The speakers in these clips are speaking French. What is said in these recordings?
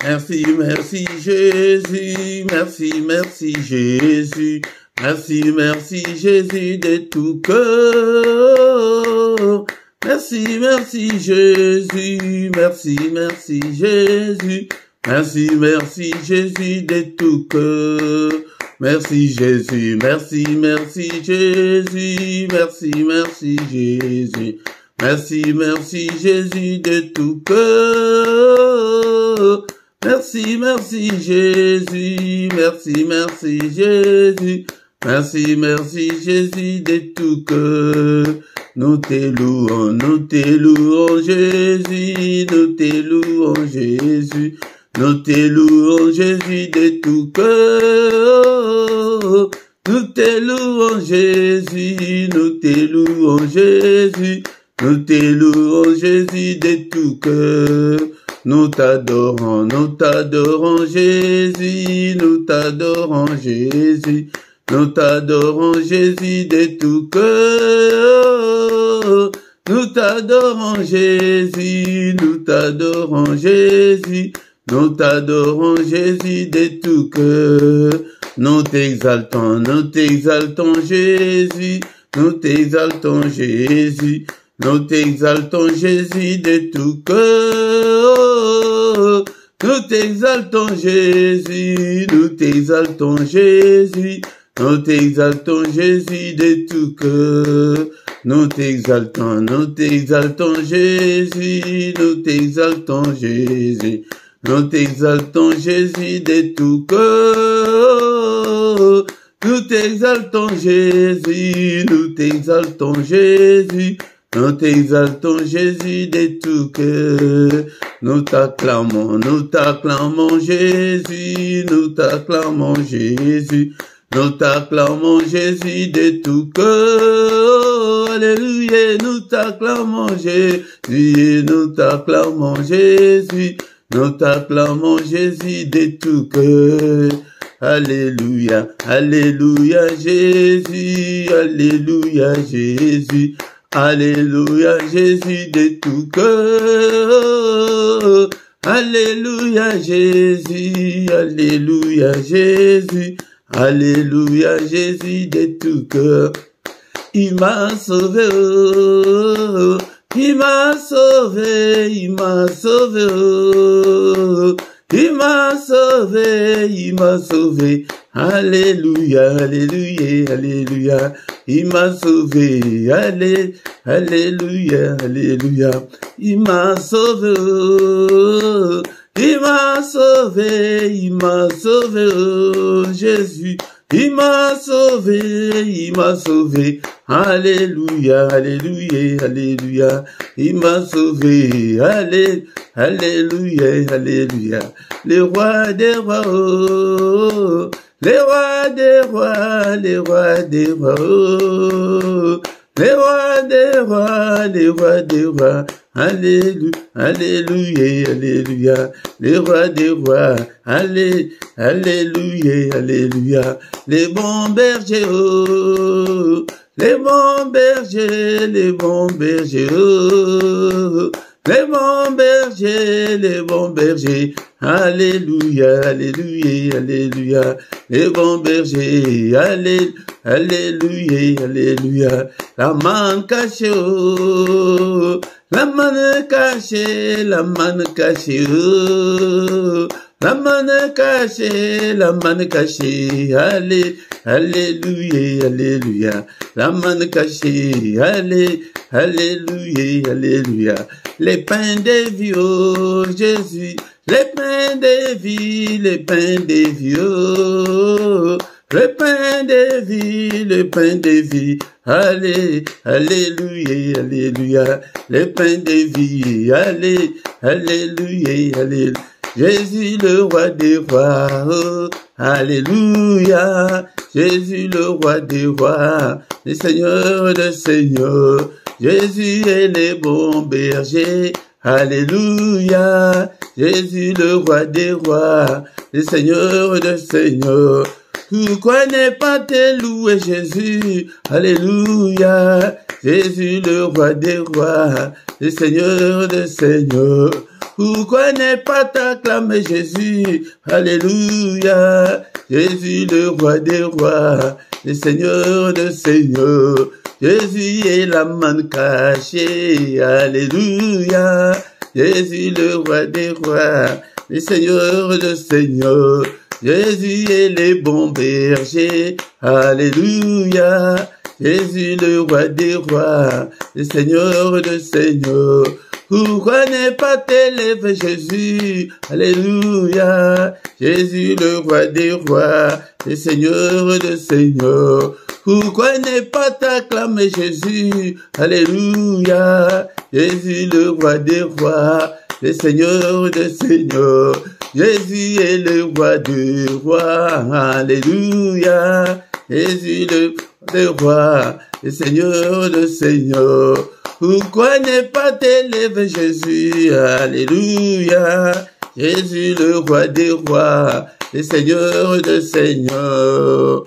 Merci, merci Jésus, merci, merci Jésus, merci, merci Jésus de tout cœur. Merci, merci Jésus, merci, merci Jésus, merci, merci Jésus de tout cœur. Merci Jésus, merci, merci Jésus, merci, merci Jésus, merci, merci Jésus de tout cœur. Merci, merci Jésus, merci, merci Jésus, merci, merci Jésus de tout cœur. Nous te louons Jésus, nous te louons Jésus, nous te louons Jésus de tout cœur. Nous te louons Jésus, nous te louons Jésus, nous te louons Jésus de tout cœur. Nous t'adorons Jésus, nous t'adorons Jésus, nous t'adorons Jésus de tout cœur. Nous t'adorons Jésus, nous t'adorons Jésus, nous t'adorons Jésus de tout cœur. Nous t'exaltons Jésus, nous t'exaltons Jésus, nous t'exaltons Jésus de tout cœur. Nous t'exaltons Jésus, nous t'exaltons Jésus, nous t'exaltons Jésus de tout cœur. Nous t'exaltons Jésus, nous t'exaltons Jésus, nous t'exaltons Jésus de tout cœur. Nous t'exaltons Jésus, nous t'exaltons Jésus, nous t'exaltons Jésus de tout cœur. Nous t'acclamons Jésus, nous t'acclamons Jésus, nous t'acclamons Jésus de tout cœur. Alléluia, nous t'acclamons Jésus, nous t'acclamons Jésus, nous t'acclamons Jésus de tout cœur. Alléluia, alléluia Jésus, alléluia Jésus, alléluia Jésus de tout cœur. Alléluia Jésus, alléluia Jésus, alléluia Jésus de tout cœur. Il m'a sauvé, il m'a sauvé, il m'a sauvé, il m'a sauvé, il m'a sauvé. Alléluia, alléluia, alléluia. Il m'a sauvé, alléluia, alléluia. Il m'a sauvé, il m'a sauvé, il m'a sauvé, Jésus. Il m'a sauvé, il m'a sauvé. Alléluia, alléluia, alléluia. Il m'a sauvé, alléluia, alléluia. Le roi des rois, oh, les rois des rois, les rois des rois, oh, les rois des rois, les rois des rois. Alléluia, alléluia, alléluia. Les rois des rois, alléluia, allélulia. Les bons bergers, oh, les bons bergers, les bons bergers, oh, les bons bergers, les bons bergers. Alléluia, alléluia, alléluia. Les bons bergers, alléluia, alléluia. La manne cachée, oh, la manne cachée, la manne cachée, oh, la manne cachée, la manne cachée. Alléluia, alléluia. La manne cachée, alléluia, alléluia. Les pains des vieux, Jésus. Les pains des vies, les pains des vieux, le pain des vies, le pain des vies, alléluia, alléluia, le pain des vies, alléluia, alléluia, Jésus le roi des rois, oh, alléluia, Jésus le roi des rois, le Seigneur des seigneurs, Jésus est le bon berger. Alléluia, Jésus le roi des rois, le Seigneur des seigneurs. Pourquoi ne pas te louer Jésus? Alléluia, Jésus le roi des rois, le Seigneur des seigneurs. Pourquoi ne pas t'acclamer Jésus? Alléluia. Jésus le roi des rois, le Seigneur de seigneurs. Jésus est la manne cachée. Alléluia. Jésus le roi des rois, le Seigneur de seigneurs. Jésus est le bon berger. Alléluia. Jésus le roi des rois, le Seigneur de seigneurs. Pourquoi ne pas t'élever Jésus? Alléluia. Jésus le roi des rois, le Seigneur de seigneurs. Pourquoi ne pas t'acclamer Jésus? Alléluia. Jésus le roi des rois, le Seigneur de seigneurs. Jésus est le roi des rois. Alléluia. Jésus le roi, le Seigneur de seigneurs. Pourquoi ne pas t'élever Jésus? Alléluia. Jésus le roi des rois, le Seigneur de seigneurs.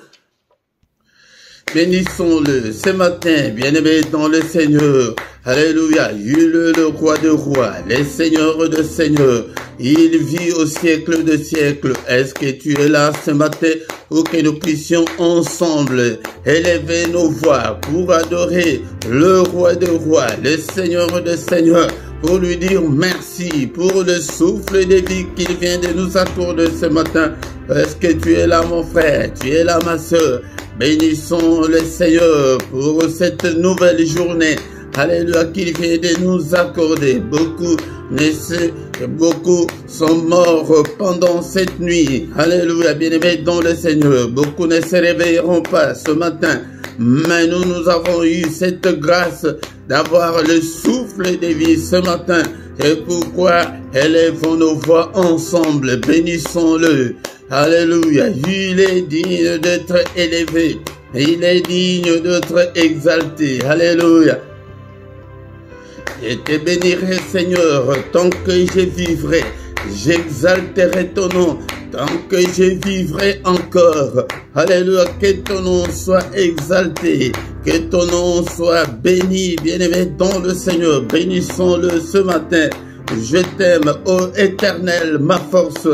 Bénissons-le ce matin, bien-aimé dans le Seigneur. Alléluia. Il est le roi de rois, le Seigneur de seigneurs. Il vit au siècle de siècles. Est-ce que tu es là ce matin pour que nous puissions ensemble élever nos voix pour adorer le roi de rois, le Seigneur de seigneurs, pour lui dire merci pour le souffle de vie qu'il vient de nous accorder ce matin. Est-ce que tu es là mon frère, tu es là ma soeur? Bénissons le Seigneur pour cette nouvelle journée. Alléluia, qu'il vient de nous accorder. Beaucoup sont morts pendant cette nuit. Alléluia, bien-aimés dans le Seigneur. Beaucoup ne se réveilleront pas ce matin. Mais nous avons eu cette grâce d'avoir le souffle de vie ce matin. C'est pourquoi élevons nos voix ensemble. Bénissons-le. Alléluia. Il est digne d'être élevé. Il est digne d'être exalté. Alléluia. Je te bénirai, Seigneur, tant que je vivrai. J'exalterai ton nom tant que je vivrai encore. Alléluia, que ton nom soit exalté, que ton nom soit béni, bien-aimé dans le Seigneur. Bénissons-le ce matin. Je t'aime, ô Éternel, ma force,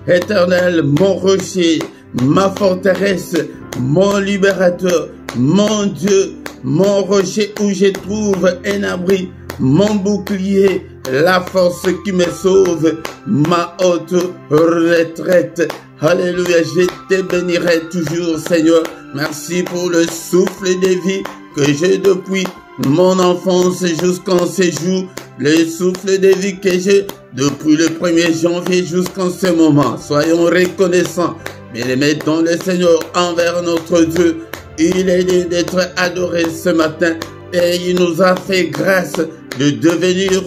Éternel, mon rocher, ma forteresse, mon libérateur, mon Dieu, mon rocher où je trouve un abri, mon bouclier, la force qui me sauve, ma haute retraite. Alléluia, je te bénirai toujours, Seigneur. Merci pour le souffle de vie que j'ai depuis mon enfance jusqu'en ce jour. Le souffle de vie que j'ai depuis le 1er janvier jusqu'en ce moment. Soyons reconnaissants, bien-aimés dans le Seigneur, envers notre Dieu. Il est digne d'être adoré ce matin et il nous a fait grâce de devenir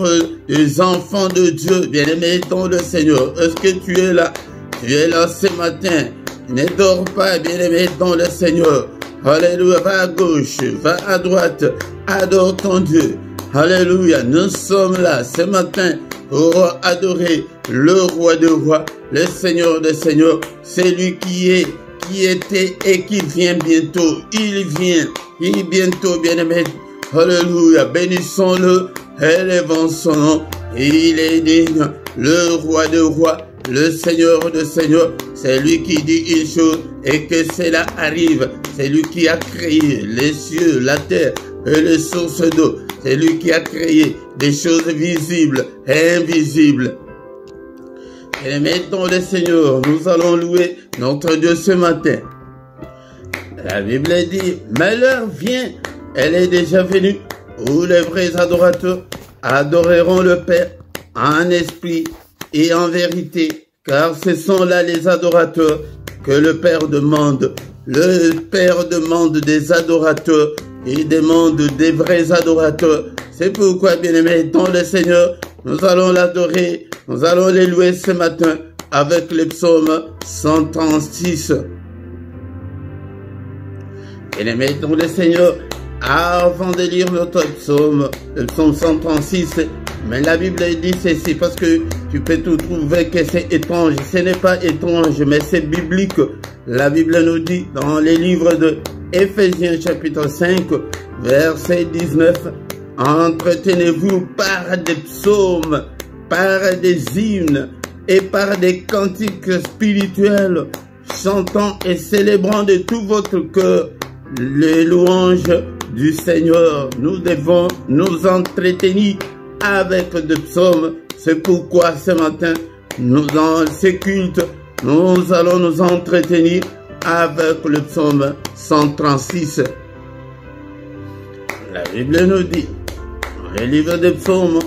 des enfants de Dieu, bien-aimés dans le Seigneur. Est-ce que tu es là? Tu es là ce matin. Ne dors pas, bien-aimé dans le Seigneur. Alléluia, va à gauche, va à droite, adore ton Dieu. Alléluia, nous sommes là ce matin pour adorer le roi de rois, le Seigneur de seigneurs, celui qui est, qui était et qui vient bientôt. Il vient bientôt, bien-aimé. Alléluia, bénissons-le, élevons son nom. Il est digne, le roi de rois, le Seigneur de seigneurs. C'est lui qui dit une chose et que cela arrive. C'est lui qui a créé les cieux, la terre et les sources d'eau. C'est lui qui a créé des choses visibles et invisibles. Et mettons le Seigneur, nous allons louer notre Dieu ce matin. La Bible dit, mais l'heure vient, elle est déjà venue, où les vrais adorateurs adoreront le Père en esprit et en vérité, car ce sont là les adorateurs que le Père demande. Le Père demande des adorateurs. Il demande des vrais adorateurs. C'est pourquoi, bien-aimés, dans le Seigneur, nous allons l'adorer, nous allons les louer ce matin avec le psaume 136. Bien-aimés, dans le Seigneur, avant de lire notre psaume, le psaume 136, mais la Bible dit ceci, parce que tu peux tout trouver que c'est étrange. Ce n'est pas étrange, mais c'est biblique. La Bible nous dit dans les livres de Éphésiens chapitre 5, verset 19, entretenez-vous par des psaumes par des hymnes et par des cantiques spirituels, chantant et célébrant de tout votre cœur les louanges du Seigneur. Nous devons nous entretenir avec des psaumes. C'est pourquoi ce matin, dans ces cultes, nous allons nous entretenir avec le psaume 136. La Bible nous dit, dans le livre des psaumes,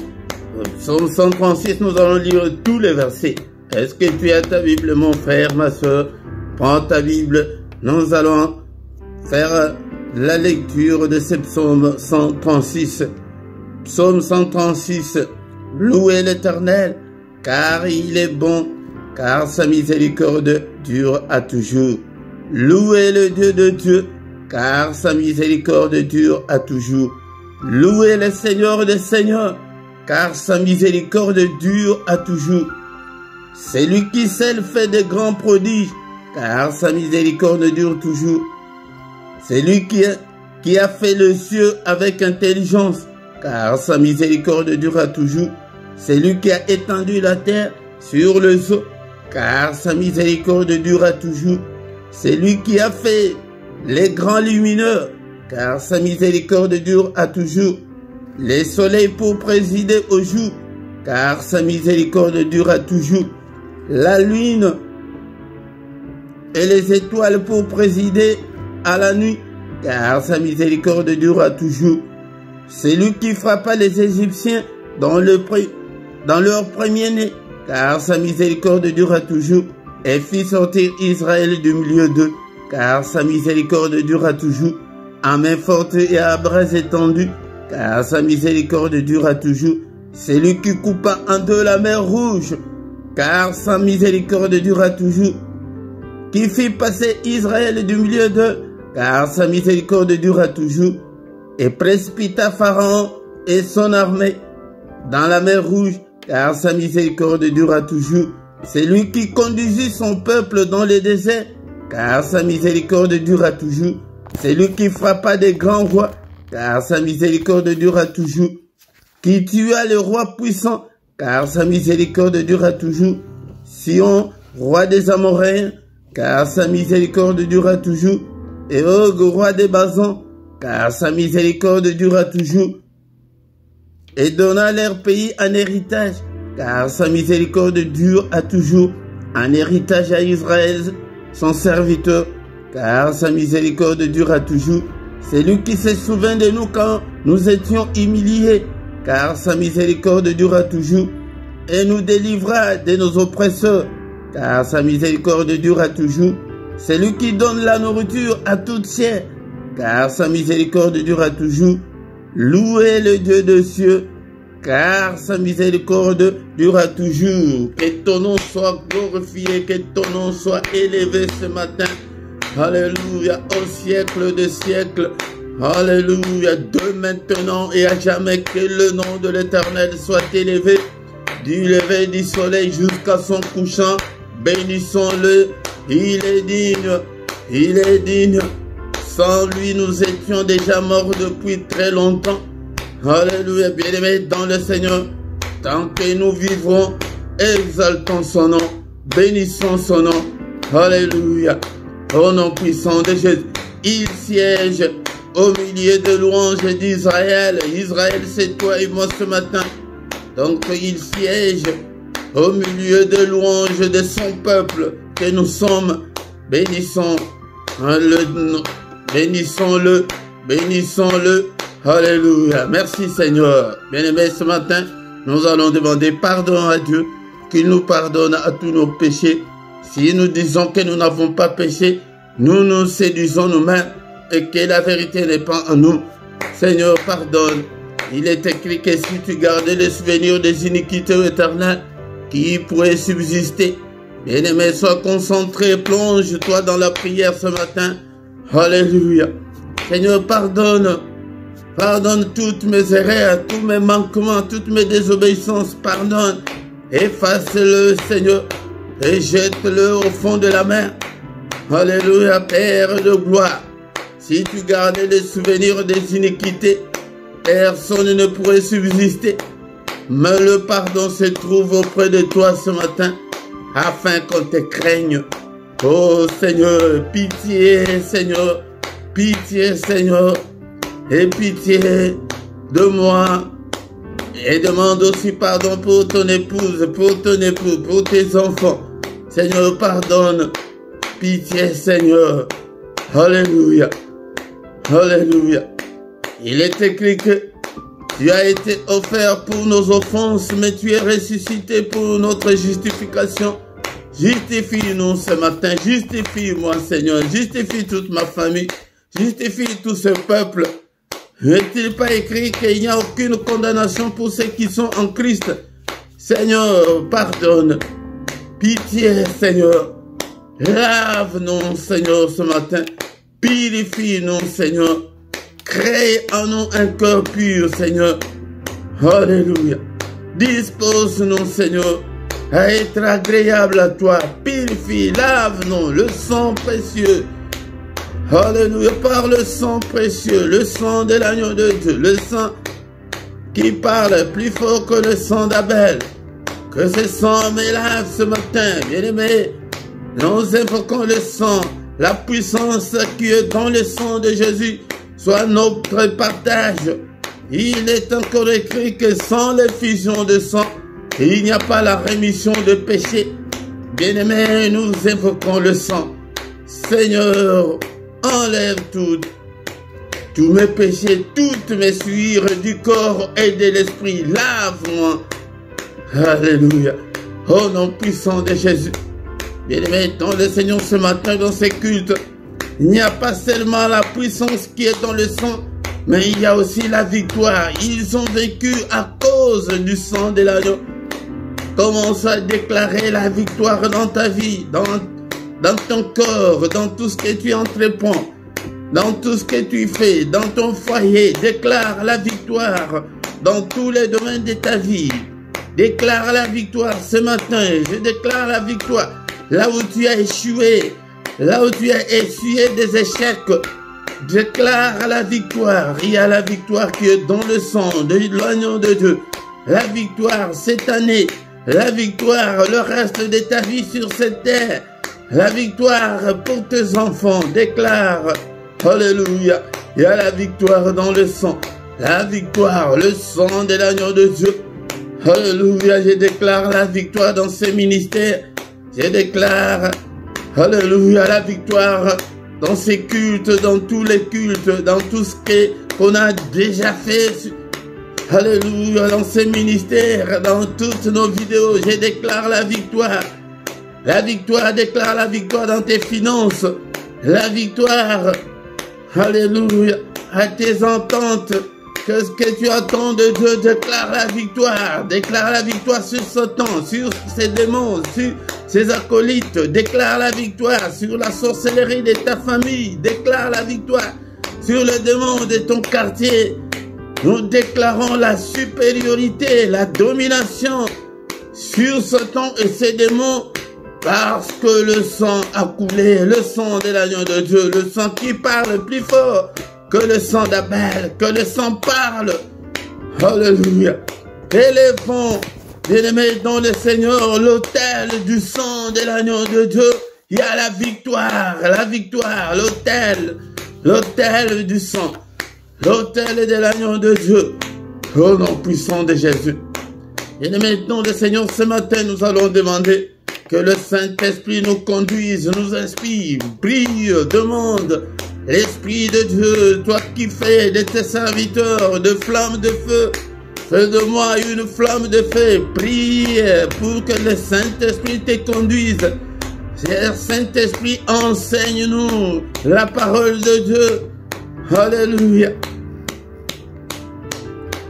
le psaume 136, nous allons lire tous les versets. Est-ce que tu as ta Bible, mon frère, ma soeur? Prends ta Bible, nous allons faire la lecture de ce psaume 136. Psaume 136, louez l'Éternel, car il est bon, car sa miséricorde dure à toujours. Louez le Dieu de Dieu, car sa miséricorde dure à toujours. Louez le Seigneur des Seigneurs, car sa miséricorde dure à toujours. C'est lui qui seul fait de grands prodiges, car sa miséricorde dure toujours. C'est lui qui a fait le ciel avec intelligence, car sa miséricorde durera toujours. C'est lui qui a étendu la terre sur les eaux, car sa miséricorde durera toujours. C'est lui qui a fait les grands lumineux, car sa miséricorde dure à toujours. Les soleils pour présider au jour, car sa miséricorde durera toujours. La lune et les étoiles pour présider à la nuit, car sa miséricorde durera toujours. C'est lui qui frappa les Égyptiens dans leur premier-né, car sa miséricorde durera toujours, et fit sortir Israël du milieu d'eux, car sa miséricorde durera toujours, à main forte et à bras étendus, car sa miséricorde durera toujours. C'est lui qui coupa en deux la mer Rouge, car sa miséricorde durera toujours, qui fit passer Israël du milieu d'eux, car sa miséricorde durera toujours, et précipita Pharaon et son armée dans la mer Rouge, car sa miséricorde durera toujours. C'est lui qui conduisit son peuple dans le désert, car sa miséricorde durera toujours. C'est lui qui frappa des grands rois, car sa miséricorde durera toujours. Qui tua le roi puissant, car sa miséricorde durera toujours. Sion, roi des Amoréens, car sa miséricorde durera toujours. Et Og, roi des Basans, car sa miséricorde durera toujours. Et donna leur pays en héritage, car sa miséricorde dure à toujours, un héritage à Israël, son serviteur, car sa miséricorde dure à toujours. C'est lui qui se souvient de nous quand nous étions humiliés, car sa miséricorde dure toujours, et nous délivra de nos oppresseurs, car sa miséricorde dure à toujours. C'est lui qui donne la nourriture à toute chair, car sa miséricorde dure toujours. Louez le Dieu des cieux, car sa miséricorde durera toujours. Que ton nom soit glorifié, que ton nom soit élevé ce matin. Alléluia, au siècle des siècles. Alléluia, de maintenant et à jamais, que le nom de l'Éternel soit élevé. Du lever du soleil jusqu'à son couchant, bénissons-le. Il est digne, il est digne. Sans lui, nous étions déjà morts depuis très longtemps. Alléluia, bien-aimés dans le Seigneur, tant que nous vivrons, exaltons son nom, bénissons son nom. Alléluia, au nom puissant de Jésus. Il siège au milieu de louanges d'Israël. Israël, c'est toi et moi ce matin. Donc il siège au milieu de louanges de son peuple que nous sommes. Bénissons-le, bénissons-le, bénissons-le. Alléluia. Merci Seigneur. Bien-aimés, ce matin, nous allons demander pardon à Dieu, qu'il nous pardonne à tous nos péchés. Si nous disons que nous n'avons pas péché, nous nous séduisons nous-mêmes et que la vérité n'est pas en nous. Seigneur, pardonne. Il est écrit que si tu gardais les souvenirs des iniquités éternelles qui pourraient subsister, bien-aimé, sois concentré, plonge-toi dans la prière ce matin. Alléluia. Seigneur, pardonne. Pardonne toutes mes erreurs, tous mes manquements, toutes mes désobéissances. Pardonne. Efface-le, Seigneur, et jette-le au fond de la mer. Alléluia, Père de gloire. Si tu gardais les souvenirs des iniquités, personne ne pourrait subsister. Mais le pardon se trouve auprès de toi ce matin, afin qu'on te craigne. Oh Seigneur, pitié Seigneur, pitié Seigneur, et pitié de moi. Et demande aussi pardon pour ton épouse, pour ton époux, pour tes enfants. Seigneur, pardonne. Pitié Seigneur. Alléluia. Alléluia. Il est écrit que tu as été offert pour nos offenses, mais tu es ressuscité pour notre justification. Justifie-nous ce matin. Justifie-moi Seigneur. Justifie toute ma famille. Justifie tout ce peuple. N'est-il pas écrit qu'il n'y a aucune condamnation pour ceux qui sont en Christ? Seigneur, pardonne. Pitié, Seigneur. Lave-nous, Seigneur, ce matin. Purifie-nous, Seigneur. Crée en nous un cœur pur, Seigneur. Alléluia. Dispose-nous, Seigneur, à être agréable à toi. Purifie, lave-nous, le sang précieux. Alléluia, par le sang précieux, le sang de l'agneau de Dieu, le sang qui parle plus fort que le sang d'Abel. Que ce sang me lave ce matin, bien-aimés. Nous invoquons le sang, la puissance qui est dans le sang de Jésus, soit notre partage. Il est encore écrit que sans l'effusion de sang, il n'y a pas la rémission de péché. Bien-aimés, nous invoquons le sang. Seigneur, enlève tous mes péchés, toutes mes souillures du corps et de l'esprit. Lave-moi. Alléluia. Au nom puissant de Jésus. Bien-aimés, dans le Seigneur ce matin, dans ces cultes, il n'y a pas seulement la puissance qui est dans le sang, mais il y a aussi la victoire. Ils ont vécu à cause du sang de l'agneau. Commence à déclarer la victoire dans ta vie, dans ton corps, dans tout ce que tu entreprends, dans tout ce que tu fais, dans ton foyer. Déclare la victoire dans tous les domaines de ta vie. Déclare la victoire ce matin. Je déclare la victoire là où tu as échoué, là où tu as essuyé des échecs. Déclare la victoire. Il y a la victoire qui est dans le sang de l'agneau de Dieu. La victoire cette année, la victoire le reste de ta vie sur cette terre. La victoire pour tes enfants, déclare, alléluia, il y a la victoire dans le sang, la victoire, le sang de l'agneau de Dieu, alléluia, je déclare la victoire dans ces ministères, je déclare, alléluia, la victoire dans ces cultes, dans tous les cultes, dans tout ce qu'on a déjà fait, alléluia, dans ces ministères, dans toutes nos vidéos, je déclare la victoire. La victoire, déclare la victoire dans tes finances. La victoire, alléluia, à tes ententes. Que ce que tu attends de Dieu, déclare la victoire. Déclare la victoire sur Satan, sur ses démons, sur ses acolytes. Déclare la victoire sur la sorcellerie de ta famille. Déclare la victoire sur le démon de ton quartier. Nous déclarons la supériorité, la domination sur Satan et ses démons. Parce que le sang a coulé, le sang de l'agneau de Dieu, le sang qui parle plus fort que le sang d'Abel, que le sang parle. Alléluia. Élevons, bien-aimés, dans le Seigneur, l'autel du sang de l'agneau de Dieu. Il y a la victoire, l'autel du sang, l'autel de l'agneau de Dieu. Au nom puissant de Jésus. Bien-aimés, dans le Seigneur, ce matin, nous allons demander que le Saint-Esprit nous conduise, nous inspire, prie, demande. L'Esprit de Dieu, toi qui fais de tes serviteurs de flammes de feu, fais de moi une flamme de feu. Prie pour que le Saint-Esprit te conduise. Cher Saint-Esprit, enseigne-nous la parole de Dieu. Alléluia.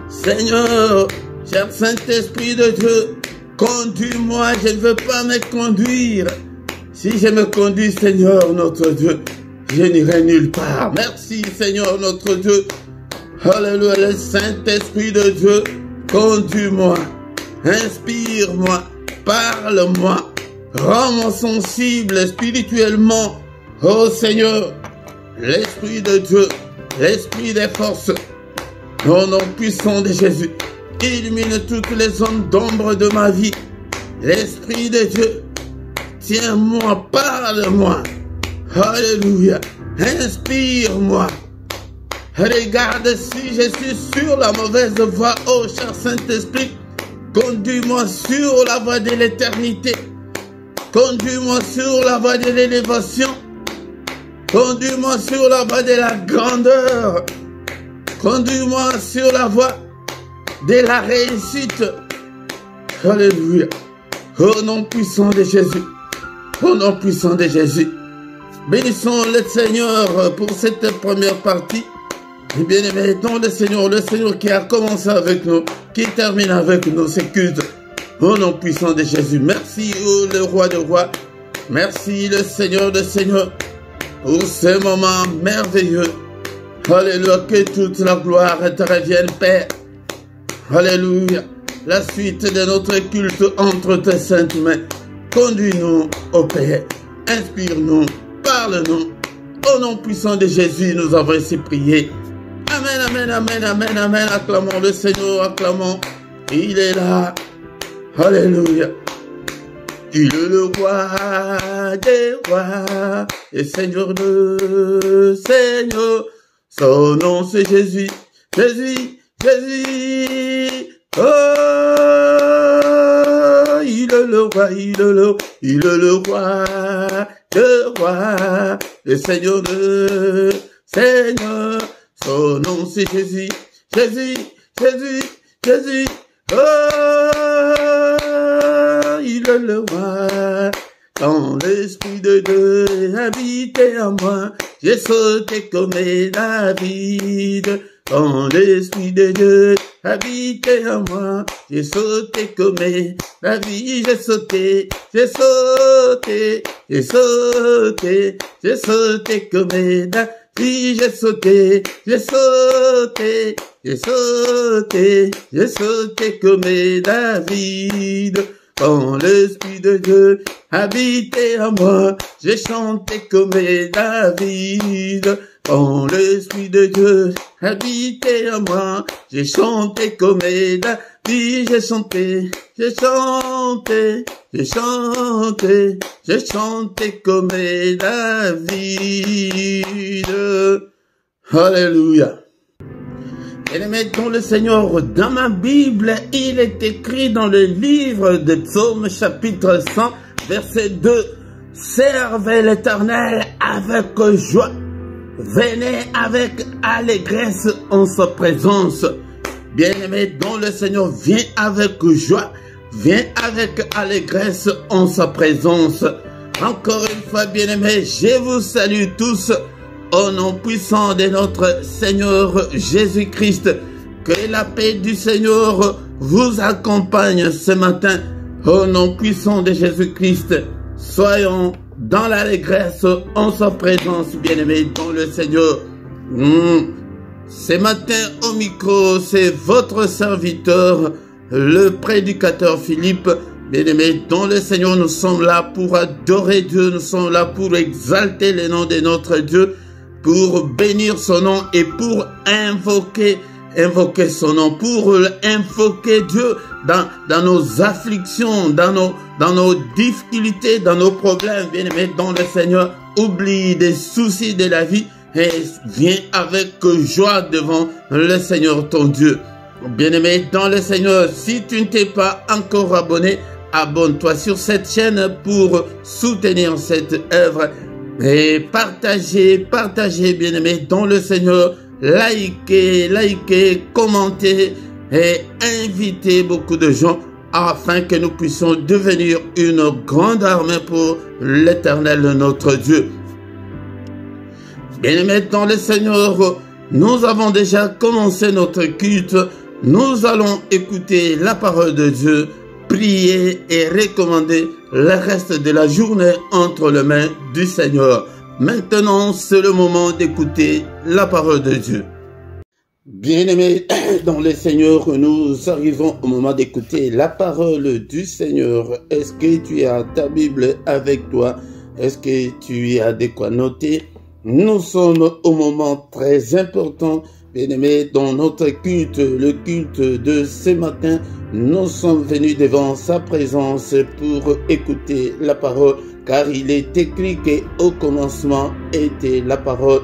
Seigneur, cher Saint-Esprit de Dieu, conduis-moi, je ne veux pas me conduire. Si je me conduis, Seigneur, notre Dieu, je n'irai nulle part. Merci, Seigneur, notre Dieu. Alléluia, le Saint-Esprit de Dieu, conduis-moi, inspire-moi, parle-moi, rends-moi sensible spirituellement. Oh Seigneur, l'Esprit de Dieu, l'Esprit des forces, au nom puissant de Jésus. illumine toutes les zones d'ombre de ma vie. L'Esprit de Dieu, tiens-moi, parle-moi. Alléluia. Inspire-moi. Regarde si je suis sur la mauvaise voie, ô cher Saint-Esprit. Conduis-moi sur la voie de l'éternité. Conduis-moi sur la voie de l'élévation. Conduis-moi sur la voie de la grandeur. Conduis-moi sur la voie de la réussite. Alléluia. Au nom puissant de Jésus. Au nom puissant de Jésus. Bénissons le Seigneur pour cette première partie. Et bien aimé, dans le Seigneur qui a commencé avec nous, qui termine avec nous, c'est culte. Au nom puissant de Jésus. Merci, le roi de rois. Merci, le Seigneur de Seigneurs, pour ce moment merveilleux. Alléluia, que toute la gloire te revienne, Père. Alléluia. La suite de notre culte entre tes saintes mains. Conduis-nous, ô Père. Inspire-nous, parle-nous. Au nom puissant de Jésus, nous avons ainsi prié. Amen, amen, amen, amen, amen. Acclamons le Seigneur, acclamons. Il est là. Alléluia. Il est le roi des rois et Seigneur de Seigneur. Son nom c'est Jésus, Jésus, Jésus. Oh, il est le roi, il est le roi de roi, le Seigneur de Seigneur. Son nom c'est Jésus, Jésus, Jésus, Jésus. Oh, il est le roi. Quand l'Esprit de Dieu habitait en moi, j'ai sauté comme David. Quand l'Esprit de Dieu habitait en moi, j'ai sauté comme David. J'ai sauté, j'ai sauté, j'ai sauté, j'ai sauté comme David. J'ai sauté, j'ai sauté, j'ai sauté, j'ai sauté comme David. Quand l'Esprit de Dieu habitait en moi, j'ai chanté comme David. Quand l'Esprit de Dieu habitait en moi, j'ai chanté comme David. J'ai chanté, j'ai chanté, j'ai chanté, j'ai chanté comme David. Alléluia. Et mettons le Seigneur, dans ma Bible, il est écrit dans le livre de Psaume, chapitre 100, verset 2. Servez l'Éternel avec joie. Venez avec allégresse en sa présence. Bien-aimé, dont le Seigneur vient avec joie, vient avec allégresse en sa présence. Encore une fois, bien-aimé, je vous salue tous. Au nom puissant de notre Seigneur Jésus-Christ, que la paix du Seigneur vous accompagne ce matin. Au nom puissant de Jésus-Christ, soyons dans l'allégresse en sa présence, bien-aimés, dans le Seigneur. Ce matin au micro, c'est votre serviteur, le prédicateur Philippe. Bien-aimés, dans le Seigneur, nous sommes là pour adorer Dieu, nous sommes là pour exalter le nom de notre Dieu, pour bénir son nom et pour invoquer son nom, pour invoquer Dieu dans nos afflictions, dans nos difficultés, dans nos problèmes. Bien-aimés, dans le Seigneur, oublie des soucis de la vie et viens avec joie devant le Seigneur ton Dieu. Bien-aimé, dans le Seigneur, si tu ne t'es pas encore abonné, abonne-toi sur cette chaîne pour soutenir cette œuvre. Et partagez, bien-aimés, dans le Seigneur. Likez, commentez et invitez beaucoup de gens afin que nous puissions devenir une grande armée pour l'Éternel, notre Dieu. Bien-aimés, dans le Seigneur, nous avons déjà commencé notre culte. Nous allons écouter la parole de Dieu, prier et recommander le reste de la journée entre les mains du Seigneur. Maintenant, c'est le moment d'écouter la parole de Dieu. Bien-aimés, dans le Seigneur, nous arrivons au moment d'écouter la parole du Seigneur. Est-ce que tu as ta Bible avec toi? Est-ce que tu as de quoi noter? Nous sommes au moment très important, Bien-aimés, dans notre culte, le culte de ce matin, nous sommes venus devant sa présence pour écouter la parole, car il est écrit qu'au commencement était la parole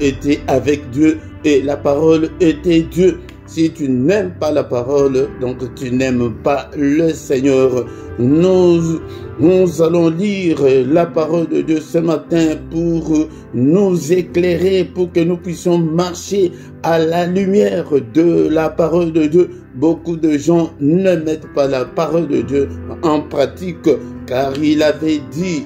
était avec Dieu et la parole était Dieu. Si tu n'aimes pas la parole, donc tu n'aimes pas le Seigneur. Nous allons lire la parole de Dieu ce matin pour nous éclairer, pour que nous puissions marcher à la lumière de la parole de Dieu. Beaucoup de gens ne mettent pas la parole de Dieu en pratique, car il avait dit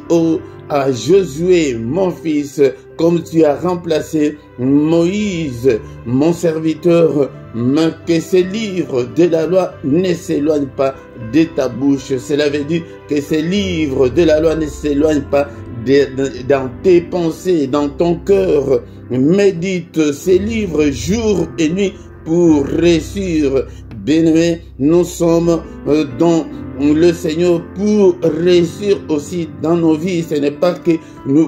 à Josué, mon fils, comme tu as remplacé Moïse, mon serviteur, mais que ces livres de la loi ne s'éloignent pas de ta bouche. Cela veut dire que ces livres de la loi ne s'éloignent pas dans tes pensées, dans ton cœur. Médite ces livres jour et nuit pour réussir. Bien-aimés, nous sommes dans le Seigneur pour réussir aussi dans nos vies. Ce n'est pas que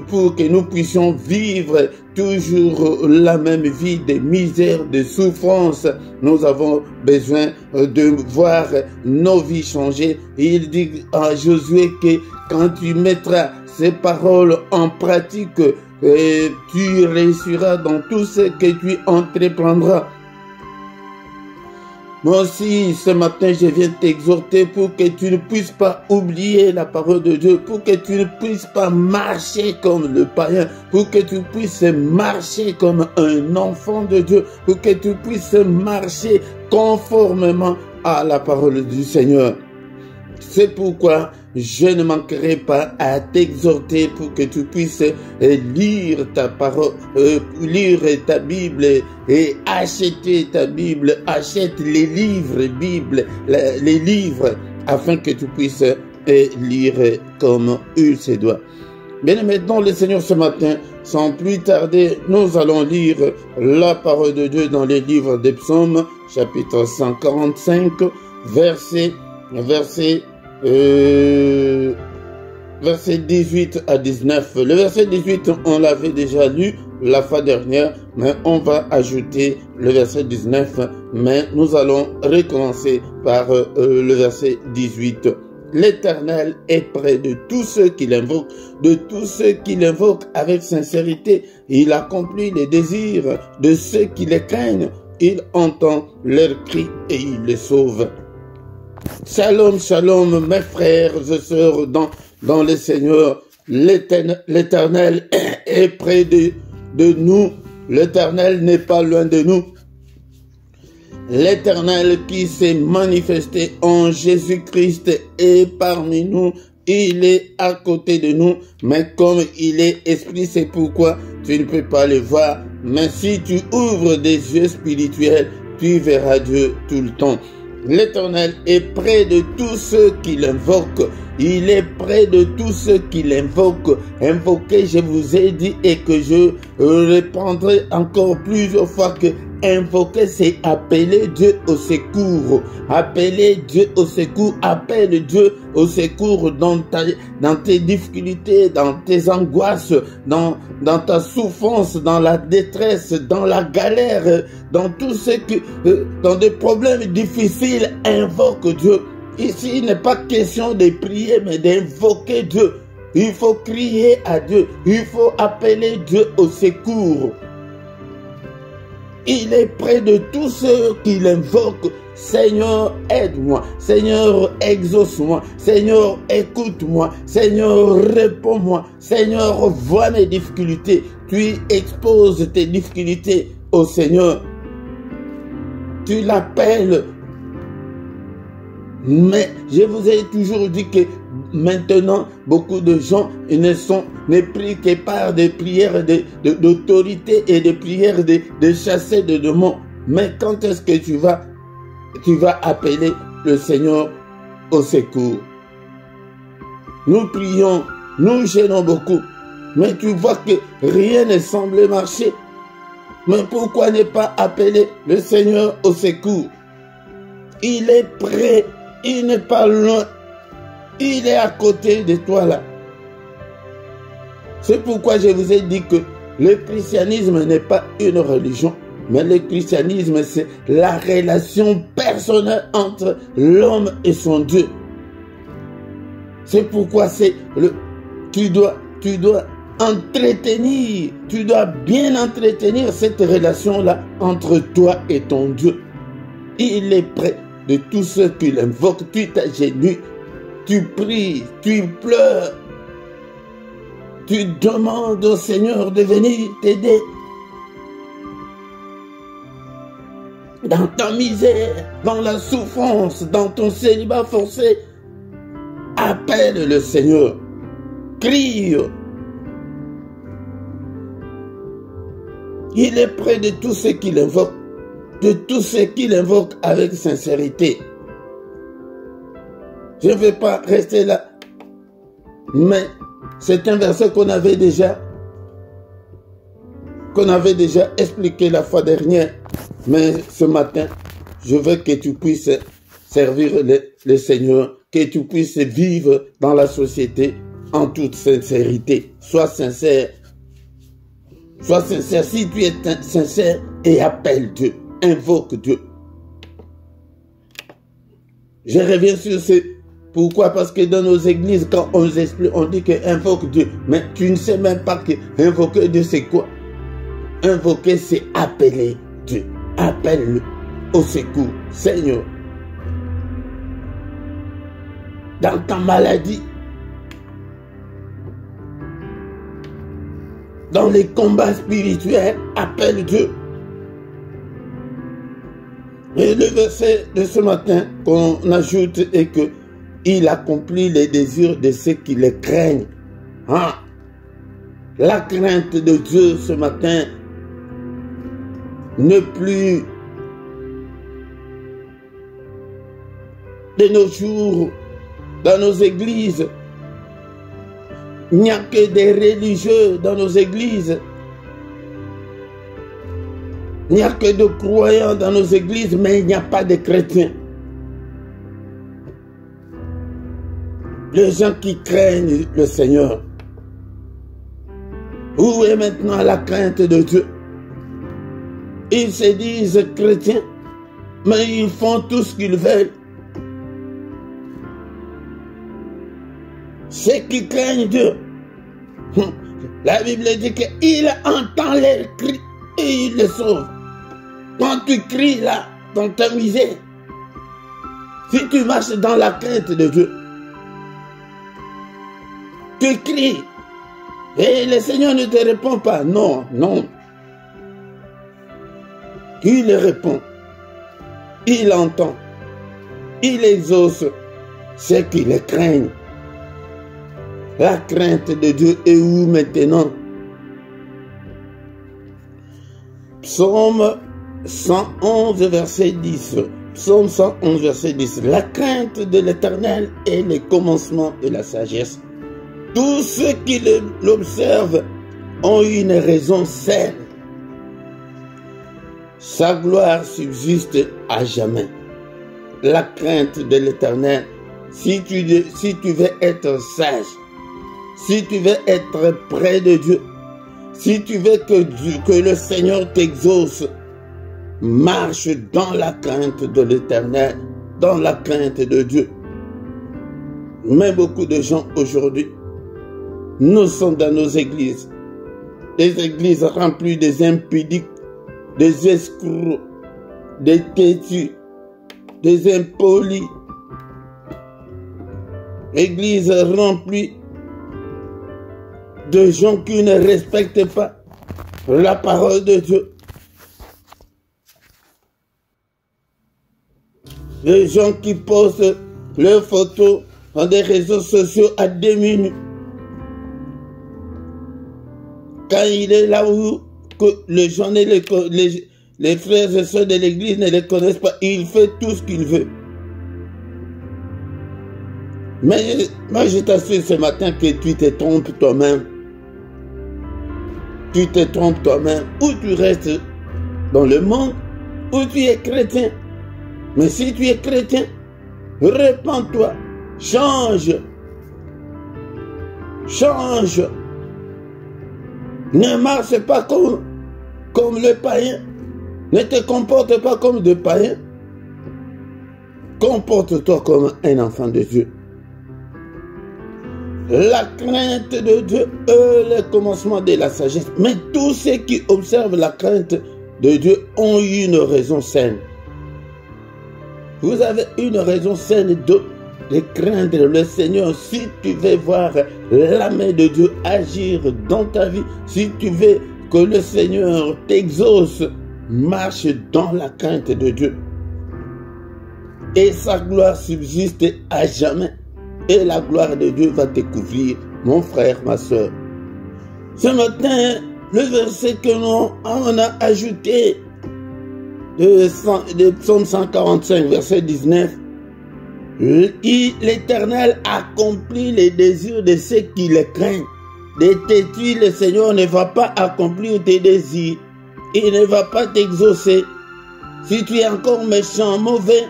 pour que nous puissions vivre toujours la même vie de misère, de souffrance. Nous avons besoin de voir nos vies changer. Il dit à Josué que quand tu mettras ces paroles en pratique, tu réussiras dans tout ce que tu entreprendras. Moi aussi, ce matin, je viens t'exhorter pour que tu ne puisses pas oublier la parole de Dieu, pour que tu ne puisses pas marcher comme le païen, pour que tu puisses marcher comme un enfant de Dieu, pour que tu puisses marcher conformément à la parole du Seigneur. C'est pourquoi je ne manquerai pas à t'exhorter pour que tu puisses lire ta parole, lire ta Bible et acheter ta Bible, achète les livres Bible, les livres, afin que tu puisses lire comme il se doit. Bien-aimés dans le Seigneur, ce matin, sans plus tarder, nous allons lire la parole de Dieu dans les livres des Psaumes, chapitre 145, verset 18 à 19. Le verset 18, on l'avait déjà lu la fois dernière, mais on va ajouter le verset 19, mais nous allons recommencer par le verset 18. L'Éternel est près de tous ceux qui l'invoquent, de tous ceux qui l'invoquent avec sincérité. Il accomplit les désirs de ceux qui les craignent. Il entend leurs cris et il les sauve. Shalom, shalom, mes frères et sœurs dans le Seigneur. L'Éternel est près de nous. L'Éternel n'est pas loin de nous. L'Éternel qui s'est manifesté en Jésus-Christ est parmi nous. Il est à côté de nous, mais comme il est esprit, c'est pourquoi tu ne peux pas le voir. Mais si tu ouvres des yeux spirituels, tu verras Dieu tout le temps. L'Éternel est près de tous ceux qui l'invoquent. Il est près de tous ceux qui l'invoquent. Invoquer, je vous ai dit, et que je répondrai encore plusieurs fois que invoquer, c'est appeler Dieu au secours. Appeler Dieu au secours. Appelle Dieu au secours dans tes difficultés, dans tes angoisses, dans ta souffrance, dans la détresse, dans la galère, dans tout ce que, dans des problèmes difficiles. Invoque Dieu. Ici, il n'est pas question de prier, mais d'invoquer Dieu. Il faut crier à Dieu. Il faut appeler Dieu au secours. Il est près de tous ceux qui l'invoquent. Seigneur, aide-moi. Seigneur, exauce-moi. Seigneur, écoute-moi. Seigneur, réponds-moi. Seigneur, vois mes difficultés. Tu exposes tes difficultés au Seigneur. Tu l'appelles. Mais je vous ai toujours dit que maintenant, beaucoup de gens ne prient que par des prières d'autorité et des prières de chasser des démons. Mais quand est-ce que tu vas appeler le Seigneur au secours? Nous prions, nous gênons beaucoup, mais tu vois que rien ne semble marcher. Mais pourquoi ne pas appeler le Seigneur au secours? Il est prêt. Il n'est pas loin. Il est à côté de toi là. C'est pourquoi je vous ai dit que le christianisme n'est pas une religion. Mais le christianisme, c'est la relation personnelle entre l'homme et son Dieu. C'est pourquoi tu dois entretenir, tu dois bien entretenir cette relation-là entre toi et ton Dieu. Il est près de tous ceux qui l'invoquent. Tu t'agenouilles, tu pries, tu pleures, tu demandes au Seigneur de venir t'aider. Dans ta misère, dans la souffrance, dans ton célibat forcé, appelle le Seigneur, crie. Il est près de tous ceux qui l'invoquent, avec sincérité. Je ne vais pas rester là, mais c'est un verset qu'on avait déjà expliqué la fois dernière. Mais ce matin, je veux que tu puisses servir le Seigneur, que tu puisses vivre dans la société en toute sincérité. Sois sincère. Sois sincère. Si tu es sincère, et appelle Dieu, invoque Dieu. Je reviens sur ce. Pourquoi? Parce que dans nos églises, quand on nous explique, on dit que invoque Dieu. Mais tu ne sais même pas que invoquer Dieu, c'est quoi? Invoquer, c'est appeler Dieu. Appelle-le au secours, Seigneur. Dans ta maladie, dans les combats spirituels, appelle Dieu. Et le verset de ce matin qu'on ajoute est que il accomplit les désirs de ceux qui le craignent. Ah, la crainte de Dieu ce matin ne plus de nos jours dans nos églises. Il n'y a que des religieux dans nos églises. Il n'y a que de croyants dans nos églises, mais il n'y a pas de chrétiens. Les gens qui craignent le Seigneur. Où est maintenant la crainte de Dieu? Ils se disent chrétiens, mais ils font tout ce qu'ils veulent. Ceux qui craignent Dieu, la Bible dit qu'il entend les cris et il les sauve. Quand tu cries là, dans ta misère, si tu marches dans la crainte de Dieu, tu cries et le Seigneur ne te répond pas. Non, non. Il répond, il entend, il exauce ceux qui le craignent. La crainte de Dieu est où maintenant? Psaume 111, verset 10. Psaume 111, verset 10. La crainte de l'Éternel est le commencement de la sagesse. Tous ceux qui l'observent ont une raison saine. Sa gloire subsiste à jamais. La crainte de l'Éternel, si tu veux être sage, si tu veux être près de Dieu, si tu veux que le Seigneur t'exauce, marche dans la crainte de l'Éternel, dans la crainte de Dieu. Mais beaucoup de gens aujourd'hui, nous sommes dans nos églises, des églises remplies des impudiques, des escrocs, des têtus, des impolis, églises remplies de gens qui ne respectent pas la parole de Dieu. Les gens qui postent leurs photos dans des réseaux sociaux à 2 minutes. Quand il est là où que les gens, les frères et sœurs de l'église ne les connaissent pas, il fait tout ce qu'il veut. Mais moi je t'assure ce matin que tu te trompes toi-même. Tu te trompes toi-même. Ou tu restes dans le monde, ou tu es chrétien. Mais si tu es chrétien, répands-toi, change. Change. Ne marche pas comme le païen. Ne te comporte pas comme de païens. Comporte-toi comme un enfant de Dieu. La crainte de Dieu est le commencement de la sagesse. Mais tous ceux qui observent la crainte de Dieu ont une raison saine. Vous avez une raison saine de craindre le Seigneur. Si tu veux voir la main de Dieu agir dans ta vie, si tu veux que le Seigneur t'exauce, marche dans la crainte de Dieu. Et sa gloire subsiste à jamais. Et la gloire de Dieu va te couvrir, mon frère, ma soeur. Ce matin, le verset que nous on a ajouté de Psaume 145, verset 19, l'Éternel accomplit les désirs de ceux qui le craignent. De têtu, le Seigneur ne va pas accomplir tes désirs. Il ne va pas t'exaucer. Si tu es encore méchant, mauvais,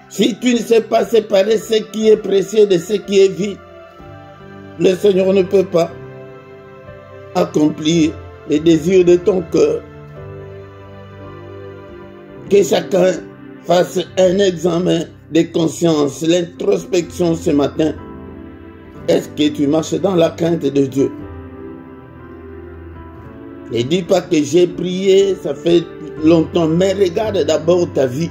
si tu ne sais pas séparer ce qui est précieux de ce qui est vide, le Seigneur ne peut pas accomplir les désirs de ton cœur. Que chacun fasse un examen de conscience, l'introspection ce matin. Est-ce que tu marches dans la crainte de Dieu? Ne dis pas que j'ai prié, ça fait longtemps, mais regarde d'abord ta vie.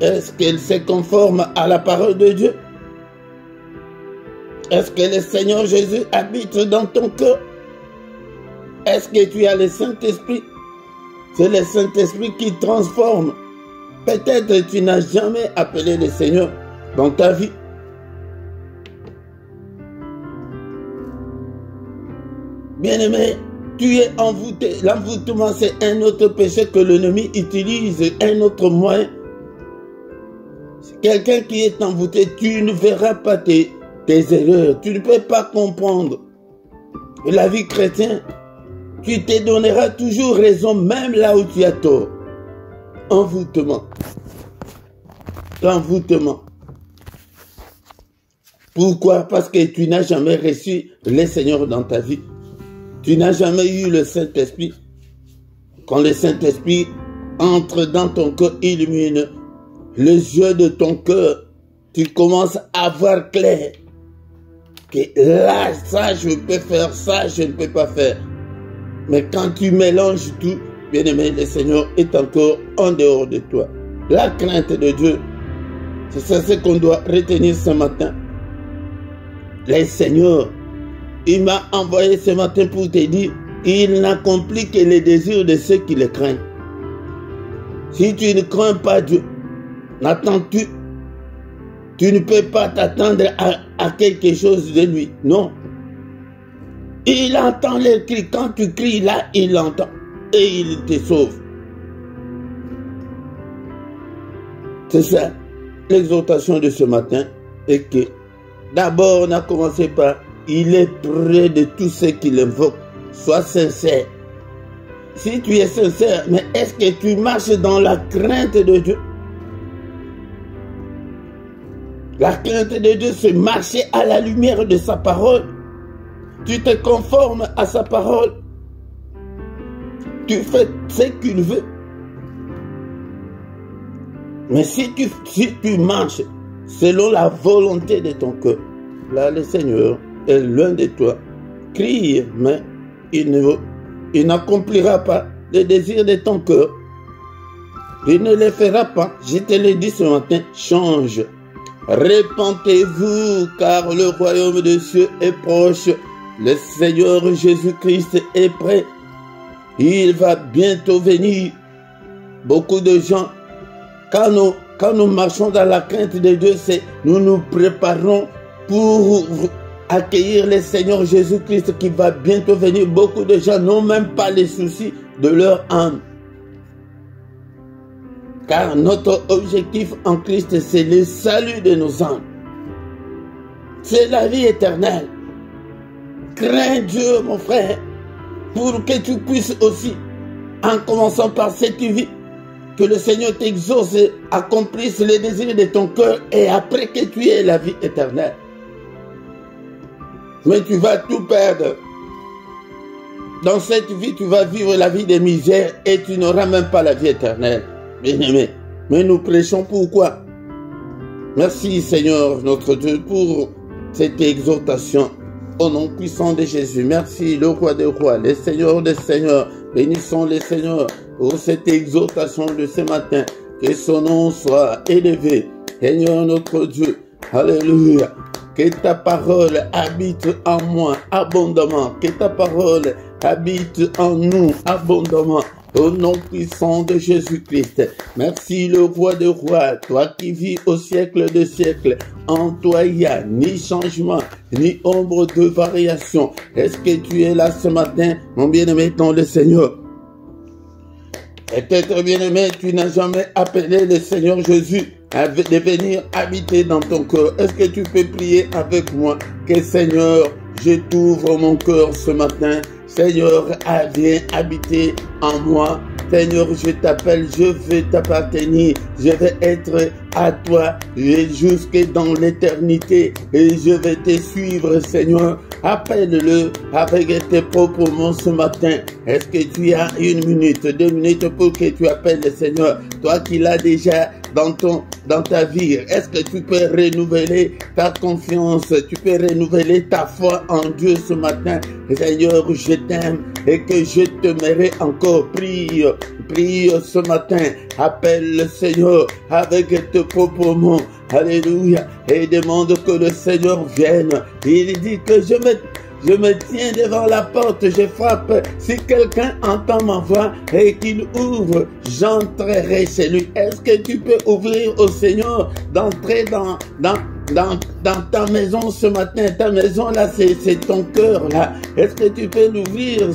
Est-ce qu'elle se conforme à la parole de Dieu? Est-ce que le Seigneur Jésus habite dans ton cœur? Est-ce que tu as le Saint-Esprit? C'est le Saint-Esprit qui transforme. Peut-être que tu n'as jamais appelé le Seigneur dans ta vie. Bien-aimé, tu es envoûté. L'envoûtement, c'est un autre péché que l'ennemi utilise, un autre moyen. Quelqu'un qui est envoûté, tu ne verras pas tes erreurs. Tu ne peux pas comprendre la vie chrétienne. Tu te donneras toujours raison, même là où tu as tort. Envoûtement. L'envoûtement. Pourquoi? Parce que tu n'as jamais reçu le Seigneur dans ta vie. Tu n'as jamais eu le Saint-Esprit. Quand le Saint-Esprit entre dans ton cœur, illumine les yeux de ton cœur, tu commences à voir clair. Que là, ça, je peux faire, ça, je ne peux pas faire. Mais quand tu mélanges tout, bien-aimé, le Seigneur est encore en dehors de toi. La crainte de Dieu, c'est ça ce qu'on doit retenir ce matin. Le Seigneur, il m'a envoyé ce matin pour te dire, il n'accomplit que les désirs de ceux qui le craignent. Si tu ne crains pas Dieu, n'attends-tu, tu ne peux pas t'attendre à quelque chose de lui. Non. Il entend les cris. Quand tu cries là, il l'entend. Et il te sauve. C'est ça. L'exhortation de ce matin est que d'abord on a commencé par il est près de tous ceux qui l'invoquent. Sois sincère. Si tu es sincère, mais est-ce que tu marches dans la crainte de Dieu? La crainte de Dieu, c'est marcher à la lumière de sa parole. Tu te conformes à sa parole. Tu fais ce qu'il veut. Mais si tu marches selon la volonté de ton cœur, là le Seigneur est loin de toi. Crie, mais il n'accomplira pas les désirs de ton cœur. Il ne les fera pas. Je te l'ai dit ce matin, change. Repentez-vous, car le royaume des cieux est proche. Le Seigneur Jésus-Christ est prêt. Il va bientôt venir. Beaucoup de gens, quand nous marchons dans la crainte de Dieu, nous nous préparons pour accueillir le Seigneur Jésus-Christ qui va bientôt venir. Beaucoup de gens n'ont même pas les soucis de leur âme. Car notre objectif en Christ, c'est le salut de nos âmes. C'est la vie éternelle. Crains Dieu, mon frère, pour que tu puisses aussi, en commençant par cette vie, que le Seigneur t'exauce et accomplisse les désirs de ton cœur et après que tu aies la vie éternelle. Mais tu vas tout perdre. dans cette vie, tu vas vivre la vie des misères et tu n'auras même pas la vie éternelle. Bien-aimé, mais nous prêchons pourquoi? Merci Seigneur notre Dieu pour cette exhortation. Au nom puissant de Jésus, merci le roi des rois, le Seigneur des seigneurs. Bénissons le Seigneur pour cette exhortation de ce matin. Que son nom soit élevé. Seigneur notre Dieu, alléluia. Que ta parole habite en moi abondamment. Que ta parole habite en nous abondamment. Au nom puissant de Jésus-Christ. Merci le roi des rois, toi qui vis au siècle des siècles. En toi il n'y a ni changement, ni ombre de variation. Est-ce que tu es là ce matin, mon bien-aimé dans le Seigneur? Peut-être bien-aimé, tu n'as jamais appelé le Seigneur Jésus à venir habiter dans ton cœur. Est-ce que tu peux prier avec moi que Seigneur, je t'ouvre mon cœur ce matin. Seigneur, viens habiter en moi. Seigneur, je t'appelle, je veux t'appartenir. Je vais être à toi jusque dans l'éternité. Et je vais te suivre, Seigneur. Appelle-le avec tes propres mots ce matin. Est-ce que tu as 1 minute, 2 minutes pour que tu appelles le Seigneur? Toi qui l'as déjà dans ta vie, est-ce que tu peux renouveler ta confiance? Tu peux renouveler ta foi en Dieu ce matin? Seigneur, je t'aime et que je t'aimerai encore. Prie ce matin. Appelle le Seigneur avec tes propres mots. Alléluia. Et demande que le Seigneur vienne. Il dit que je me tiens devant la porte, je frappe. Si quelqu'un entend ma voix et qu'il ouvre, j'entrerai chez lui. Est-ce que tu peux ouvrir au Seigneur d'entrer dans ta maison ce matin? Ta maison là, c'est ton cœur là. Est-ce que tu peux l'ouvrir?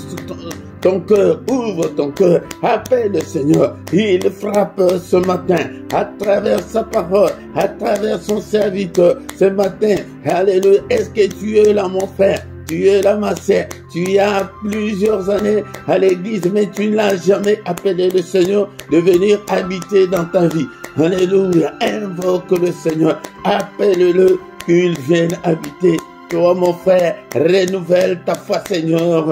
Ton cœur, ouvre ton cœur, appelle le Seigneur. Il frappe ce matin à travers sa parole, à travers son serviteur ce matin. Alléluia. Est-ce que tu es là, mon frère? Tu es là, ma sœur. Tu as plusieurs années à l'église, mais tu n'as jamais appelé le Seigneur de venir habiter dans ta vie. Alléluia. Invoque le Seigneur. Appelle-le qu'il vienne habiter. Toi, mon frère, renouvelle ta foi, Seigneur.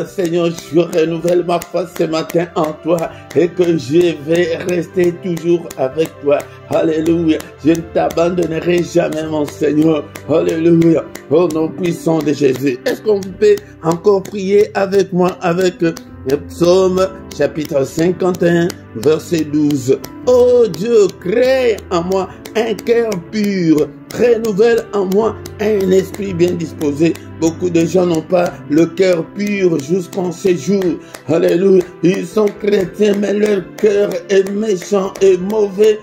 Seigneur, je renouvelle ma foi ce matin en toi et que je vais rester toujours avec toi. Alléluia. Je ne t'abandonnerai jamais, mon Seigneur. Alléluia. Au nom puissant de Jésus. Est-ce qu'on peut encore prier avec moi avec le psaume chapitre 51, verset 12. Oh Dieu, crée en moi un cœur pur, renouvelle en moi un esprit bien disposé. Beaucoup de gens n'ont pas le cœur pur jusqu'en ces jours. Alléluia. Ils sont chrétiens, mais leur cœur est méchant et mauvais.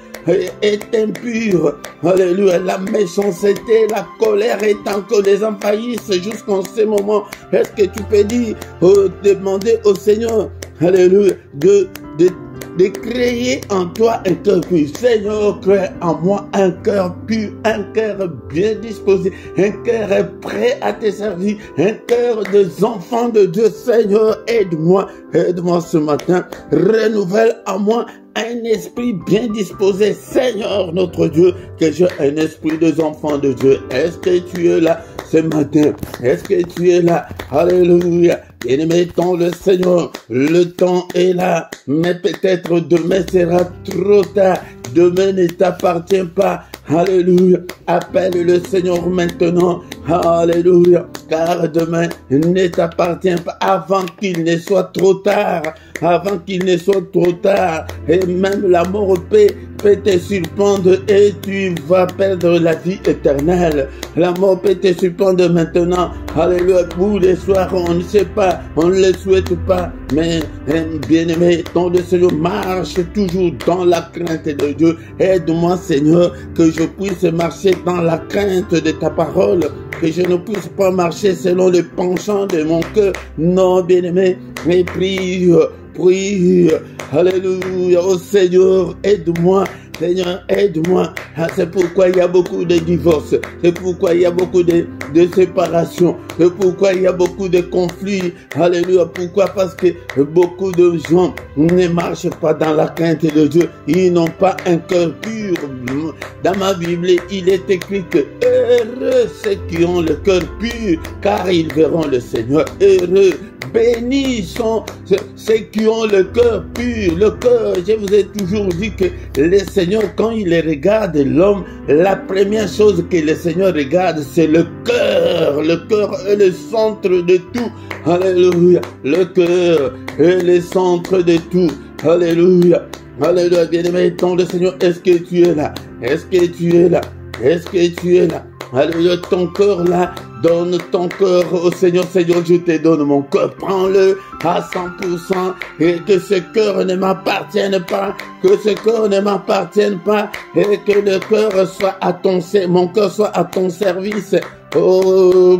Est impur. Alléluia. La méchanceté, la colère est encore les envahissent jusqu'en ce moment. Est-ce que tu peux dire, demander au Seigneur, alléluia, de créer en toi un cœur pur. Seigneur, crée en moi un cœur pur, un cœur bien disposé, un cœur prêt à te servir, un cœur des enfants de Dieu. Seigneur, aide-moi ce matin. Renouvelle en moi un esprit bien disposé. Seigneur, notre Dieu, que j'ai un esprit des enfants de Dieu. Est-ce que tu es là ce matin? Est-ce que tu es là? Alléluia. Bien-aimé dans le Seigneur, le temps est là, mais peut-être demain sera trop tard. Demain ne t'appartient pas. Alléluia. Appelle le Seigneur maintenant. Alléluia. Car demain ne t'appartient pas avant qu'il ne soit trop tard. Avant qu'il ne soit trop tard. Et même la mort peut te surprendre et tu vas perdre la vie éternelle. La mort peut te surprendre maintenant. Alléluia. Pour les soirs, on ne sait pas. On ne le souhaite pas. Mais bien-aimé, dans le Seigneur, marche toujours dans la crainte de Dieu. Aide-moi, Seigneur, que je puisse marcher dans la crainte de ta parole. Que je ne puisse pas marcher selon le penchant de mon cœur. Non, bien-aimé, mais prie. Alléluia. Oh Seigneur, aide-moi. Seigneur, aide-moi. C'est pourquoi il y a beaucoup de divorces. C'est pourquoi il y a beaucoup de séparations. C'est pourquoi il y a beaucoup de conflits. Alléluia. Pourquoi? Parce que beaucoup de gens ne marchent pas dans la crainte de Dieu. Ils n'ont pas un cœur pur. Dans ma Bible, il est écrit que heureux ceux qui ont le cœur pur, car ils verront le Seigneur. Heureux. bénis sont ceux qui ont le cœur pur. Le cœur, je vous ai toujours dit que le Seigneur, quand il regarde l'homme, la première chose que le Seigneur regarde, c'est le cœur. Le cœur est le centre de tout. Alléluia. Le cœur est le centre de tout. Alléluia. Alléluia. Bien-aimé, ton le Seigneur, est-ce que tu es là? Est-ce que tu es là? Est-ce que tu es là? Alléluia, ton cœur là, donne ton cœur au Seigneur. Seigneur, je te donne mon cœur, prends-le à 100% et que ce cœur ne m'appartienne pas, que ce cœur ne m'appartienne pas et que le cœur soit à ton service, mon cœur soit à ton service. Oh,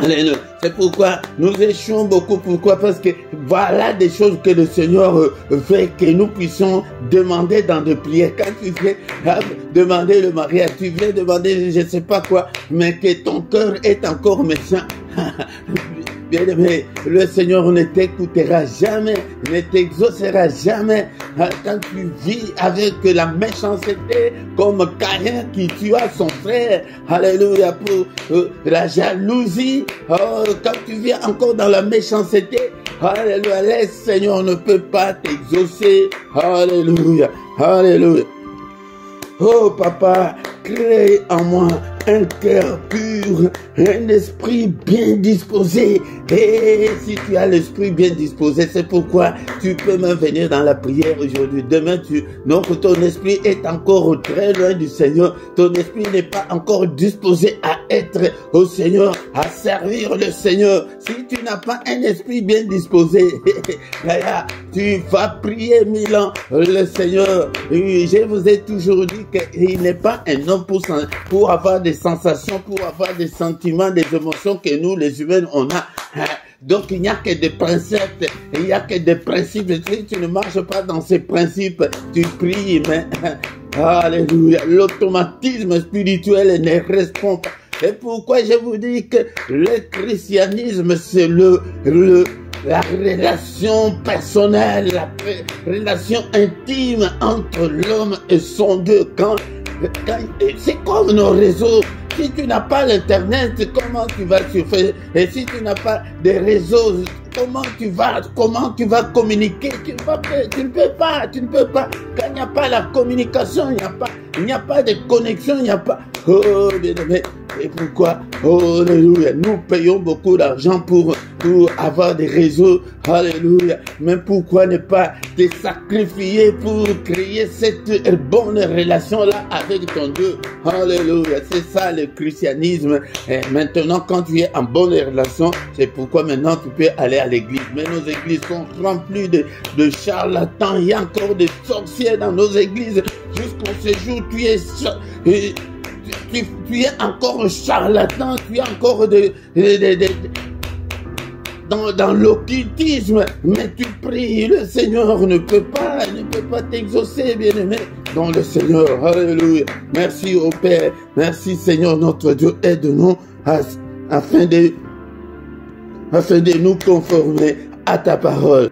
alléluia. C'est pourquoi nous échouons beaucoup. Pourquoi? Parce que voilà des choses que le Seigneur fait que nous puissions demander dans des prières. Quand tu viens demander le mariage, tu viens demander je ne sais pas quoi, mais que ton cœur est encore méchant. Bien-aimé, le Seigneur ne t'écoutera jamais, ne t'exaucera jamais. Quand tu vis avec la méchanceté, comme Caïn qui tua son frère, alléluia, pour la jalousie, quand tu vis encore dans la méchanceté, alléluia, le Seigneur ne peut pas t'exaucer, alléluia, alléluia. Oh papa, crée en moi un cœur pur, un esprit bien disposé. Et si tu as l'esprit bien disposé, c'est pourquoi tu peux même venir dans la prière aujourd'hui. Demain, donc ton esprit est encore très loin du Seigneur. Ton esprit n'est pas encore disposé à être au Seigneur, à servir le Seigneur. Si tu n'as pas un esprit bien disposé, tu vas prier 1000 ans le Seigneur. Je vous ai toujours dit qu'il n'est pas un homme pour avoir des sensations, pour avoir des sentiments, des émotions que nous, les humains, on a. Donc, il n'y a que des principes, il n'y a que des principes. Si tu ne marches pas dans ces principes, tu pries, mais, alléluia, l'automatisme spirituel ne répond pas. Et pourquoi je vous dis que le christianisme, c'est la relation personnelle, la relation intime entre l'homme et son Dieu. C'est comme nos réseaux. Si tu n'as pas l'internet, comment tu vas surfer? Et si tu n'as pas de réseaux, comment tu vas communiquer? Tu ne peux pas. Quand il n'y a pas la communication, il n'y a pas de connexion, il n'y a pas. Oh, bien-aimé. Et pourquoi? Oh, alléluia. Nous payons beaucoup d'argent pour avoir des réseaux. Alléluia. Mais pourquoi ne pas te sacrifier pour créer cette bonne relation-là avec ton Dieu? Alléluia. C'est ça le christianisme. Et maintenant, quand tu es en bonne relation, c'est pourquoi maintenant tu peux aller à l'église. Mais nos églises sont remplies de charlatans. Il y a encore des sorciers dans nos églises. Jusqu'au séjour, tu es encore charlatan, tu es encore dans l'occultisme, mais tu pries, le Seigneur ne peut pas t'exaucer, bien-aimé. Dans le Seigneur, alléluia. Merci au Père, merci Seigneur notre Dieu, aide-nous afin de nous conformer à ta parole.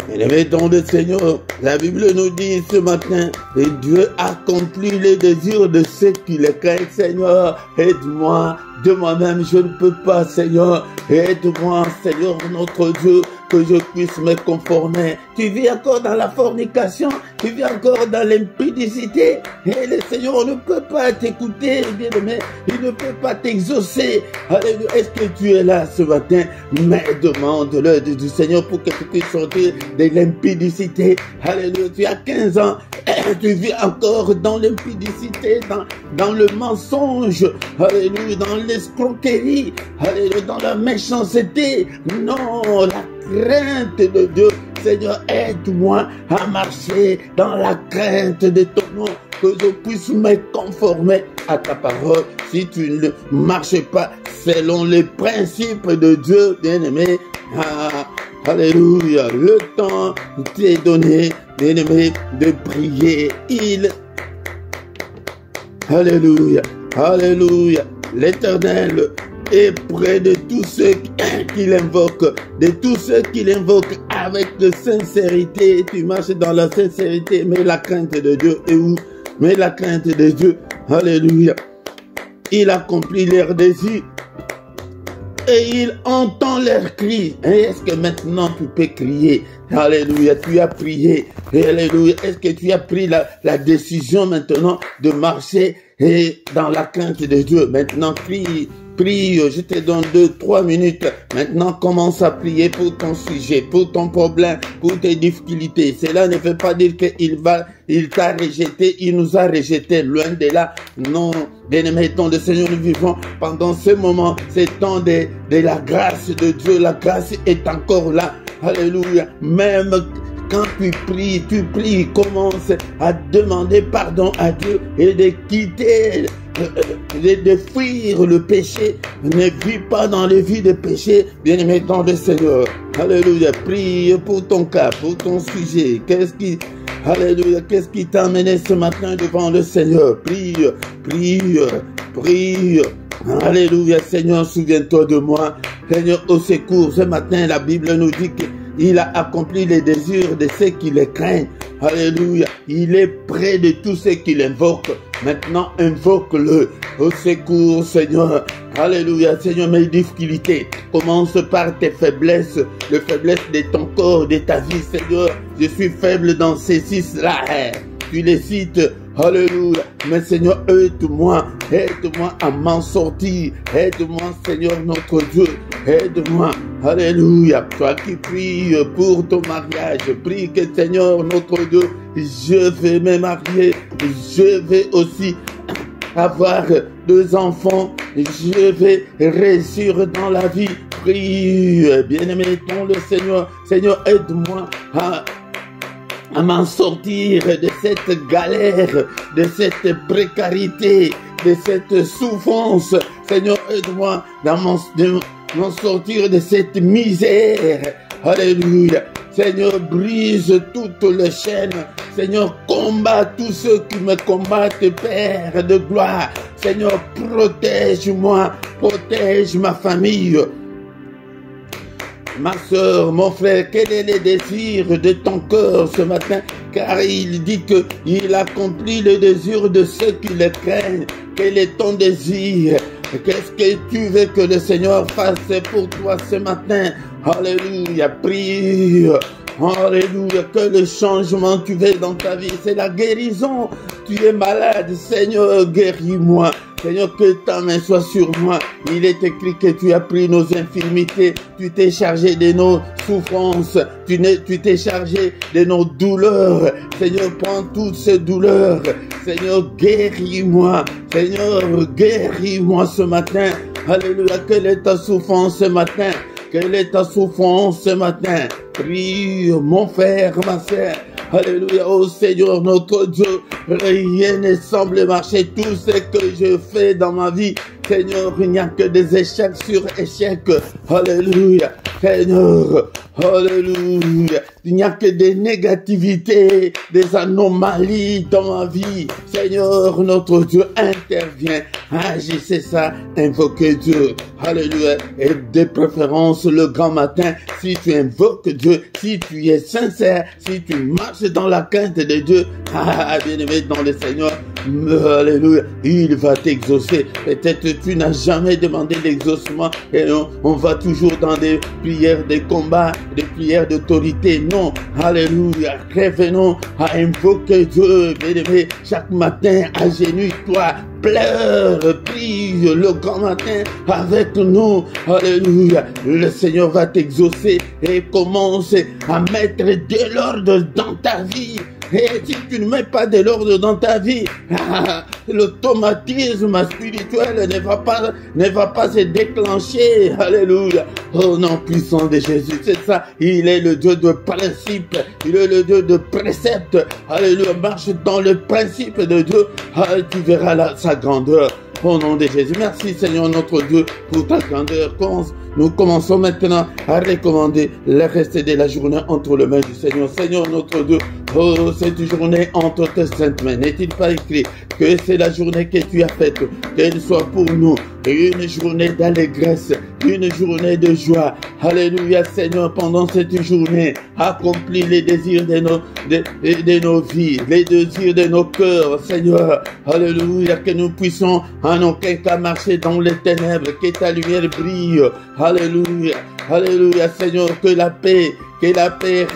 Bien-aimé dans le Seigneur, la Bible nous dit ce matin, et Dieu accomplit les désirs de ceux qui le craignent. Seigneur, aide-moi, de moi-même je ne peux pas, Seigneur, aide-moi, Seigneur notre Dieu, que je puisse me conformer. Tu vis encore dans la fornication, tu vis encore dans l'impudicité, et le Seigneur ne peut pas t'écouter, bien-aimé, il ne peut pas t'exaucer. Alléluia. Est-ce que tu es là ce matin? Mais demande-le du Seigneur pour que tu puisses sortir de l'impudicité. Alléluia. Tu as 15 ans, tu vis encore dans l'impudicité, dans le mensonge, alléluia, dans l'escroquerie, alléluia, dans la méchanceté. Non, la crainte de Dieu. Seigneur, aide-moi à marcher dans la crainte de ton nom, que je puisse me conformer à ta parole. Si tu ne marches pas selon les principes de Dieu, bien-aimé, alléluia, le temps t'est donné, bien-aimé, de prier. Alléluia, alléluia, l'Éternel est près de tous ceux qui l'invoquent, de tous ceux qui l'invoquent avec de sincérité. Tu marches dans la sincérité, mais la crainte de Dieu est où? Mais la crainte de Dieu, alléluia, il accomplit leurs désirs. et il entend leurs cris. Et est-ce que maintenant tu peux crier? Alléluia, tu as prié. Alléluia, est-ce que tu as pris la décision maintenant de marcher et dans la crainte de Dieu? Maintenant, prie. Prie, je te donne 2-3 minutes. Maintenant, commence à prier pour ton sujet, pour ton problème, pour tes difficultés. Cela ne veut pas dire il t'a rejeté, il nous a rejeté, loin de là. Non, bien-aimé, ton le Seigneur, nous vivons pendant ce moment, c'est temps de la grâce de Dieu. La grâce est encore là. Alléluia. Même quand tu pries, commence à demander pardon à Dieu et de quitter, de fuir le péché. Ne vis pas dans les vies de péché, bien-aimé dans le Seigneur. Alléluia. Prie pour ton cas, pour ton sujet. Alléluia, qu'est-ce qui t'a amené ce matin devant le Seigneur? Prie, prie, prie. Alléluia, Seigneur, souviens-toi de moi. Seigneur, au secours. Ce matin, la Bible nous dit qu'il a accompli les désirs de ceux qui le craignent. Alléluia. Il est près de tous ceux qui l'invoquent. Maintenant, invoque-le. Au secours, Seigneur. Alléluia. Seigneur, mes difficultés. Commence par tes faiblesses. Les faiblesses de ton corps, de ta vie, Seigneur. Je suis faible dans ces 6-là. Tu les cites. Alléluia. Mais Seigneur, aide-moi à m'en sortir. Aide-moi, Seigneur, notre Dieu. Aide-moi. Alléluia. Toi qui pries pour ton mariage, prie que Seigneur, notre Dieu, je vais me marier. Je vais aussi avoir 2 enfants. Je vais réussir dans la vie. Prie, bien-aimé, ton le Seigneur. Seigneur, aide-moi à m'en sortir de cette galère, de cette précarité, de cette souffrance. Seigneur, aide-moi à m'en sortir de cette misère. Alléluia. Seigneur, brise toutes les chaînes. Seigneur, combat tous ceux qui me combattent, Père de gloire. Seigneur, protège-moi, protège ma famille. Ma soeur, mon frère, quel est le désir de ton cœur ce matin? Car il dit qu'il accomplit le désir de ceux qui le craignent. Quel est ton désir? Qu'est-ce que tu veux que le Seigneur fasse pour toi ce matin? Alléluia, prie. Alléluia, que le changement tu veux dans ta vie, c'est la guérison. Tu es malade, Seigneur, guéris-moi. Seigneur, que ta main soit sur moi. Il est écrit que tu as pris nos infirmités. Tu t'es chargé de nos souffrances. Tu t'es chargé de nos douleurs. Seigneur, prends toutes ces douleurs. Seigneur, guéris-moi. Seigneur, guéris-moi ce matin. Alléluia, quelle est ta souffrance ce matin? Quelle est ta souffrance ce matin? Prie, mon frère, ma sœur. Alléluia, oh Seigneur notre Dieu, rien ne semble marcher. Tout ce que je fais dans ma vie, Seigneur, il n'y a que des échecs sur échecs. Alléluia, Seigneur, alléluia. Il n'y a que des négativités, des anomalies dans ma vie. Seigneur, notre Dieu, intervient. Agissez ça, invoquez Dieu. Alléluia. Et de préférence le grand matin, si tu invoques Dieu, si tu es sincère, si tu marches dans la crainte de Dieu, bien-aimé dans le Seigneur, alléluia, il va t'exaucer. Peut-être tu n'as jamais demandé l'exaucement et on va toujours dans des prières de combat, des prières d'autorité. Non, alléluia, revenons à invoquer Dieu, bien-aimé, chaque matin, agenouille-toi, pleure, prie le grand matin avec nous. Alléluia. Le Seigneur va t'exaucer et commence à mettre de l'ordre dans ta vie. Et si tu ne mets pas de l'ordre dans ta vie, l'automatisme spirituel ne va pas se déclencher. Alléluia. Oh nom puissant de Jésus, c'est ça. Il est le Dieu de principe. Il est le Dieu de précepte. Alléluia. Marche dans le principe de Dieu. Tu verras sa grandeur. Au nom de Jésus. Merci Seigneur notre Dieu pour ta grandeur. Nous commençons maintenant à recommander le reste de la journée entre les mains du Seigneur. Seigneur notre Dieu, Oh, cette journée entre tes saintes mains, n'est-il pas écrit que c'est la journée que tu as faite, qu'elle soit pour nous une journée d'allégresse, une journée de joie. Alléluia, Seigneur, pendant cette journée, accomplis les désirs de nos vies, les désirs de nos cœurs, Seigneur. Alléluia, que nous puissions en aucun cas marcher dans les ténèbres, que ta lumière brille. Alléluia, alléluia, Seigneur, que la paix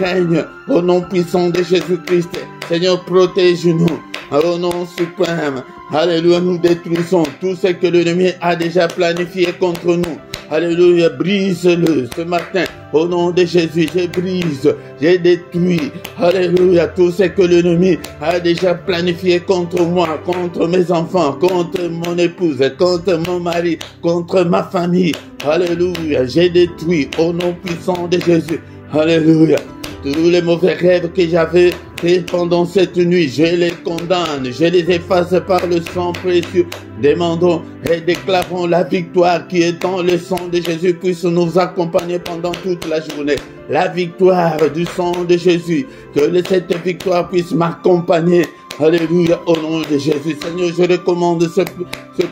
règne au nom puissant de Jésus-Christ. Seigneur, protège-nous au nom suprême. Alléluia, nous détruisons tout ce que l'ennemi a déjà planifié contre nous. Alléluia, brise-le ce matin. Au nom de Jésus, je brise, je détruis. Alléluia, tout ce que l'ennemi a déjà planifié contre moi, contre mes enfants, contre mon épouse, contre mon mari, contre ma famille. Alléluia, j'ai détruit au nom puissant de Jésus. Alléluia. Tous les mauvais rêves que j'avais faits pendant cette nuit, je les condamne, je les efface par le sang précieux. Demandons et déclarons la victoire qui est dans le sang de Jésus puisse nous accompagner pendant toute la journée. La victoire du sang de Jésus, que cette victoire puisse m'accompagner. Alléluia, au nom de Jésus. Seigneur, je recommande ce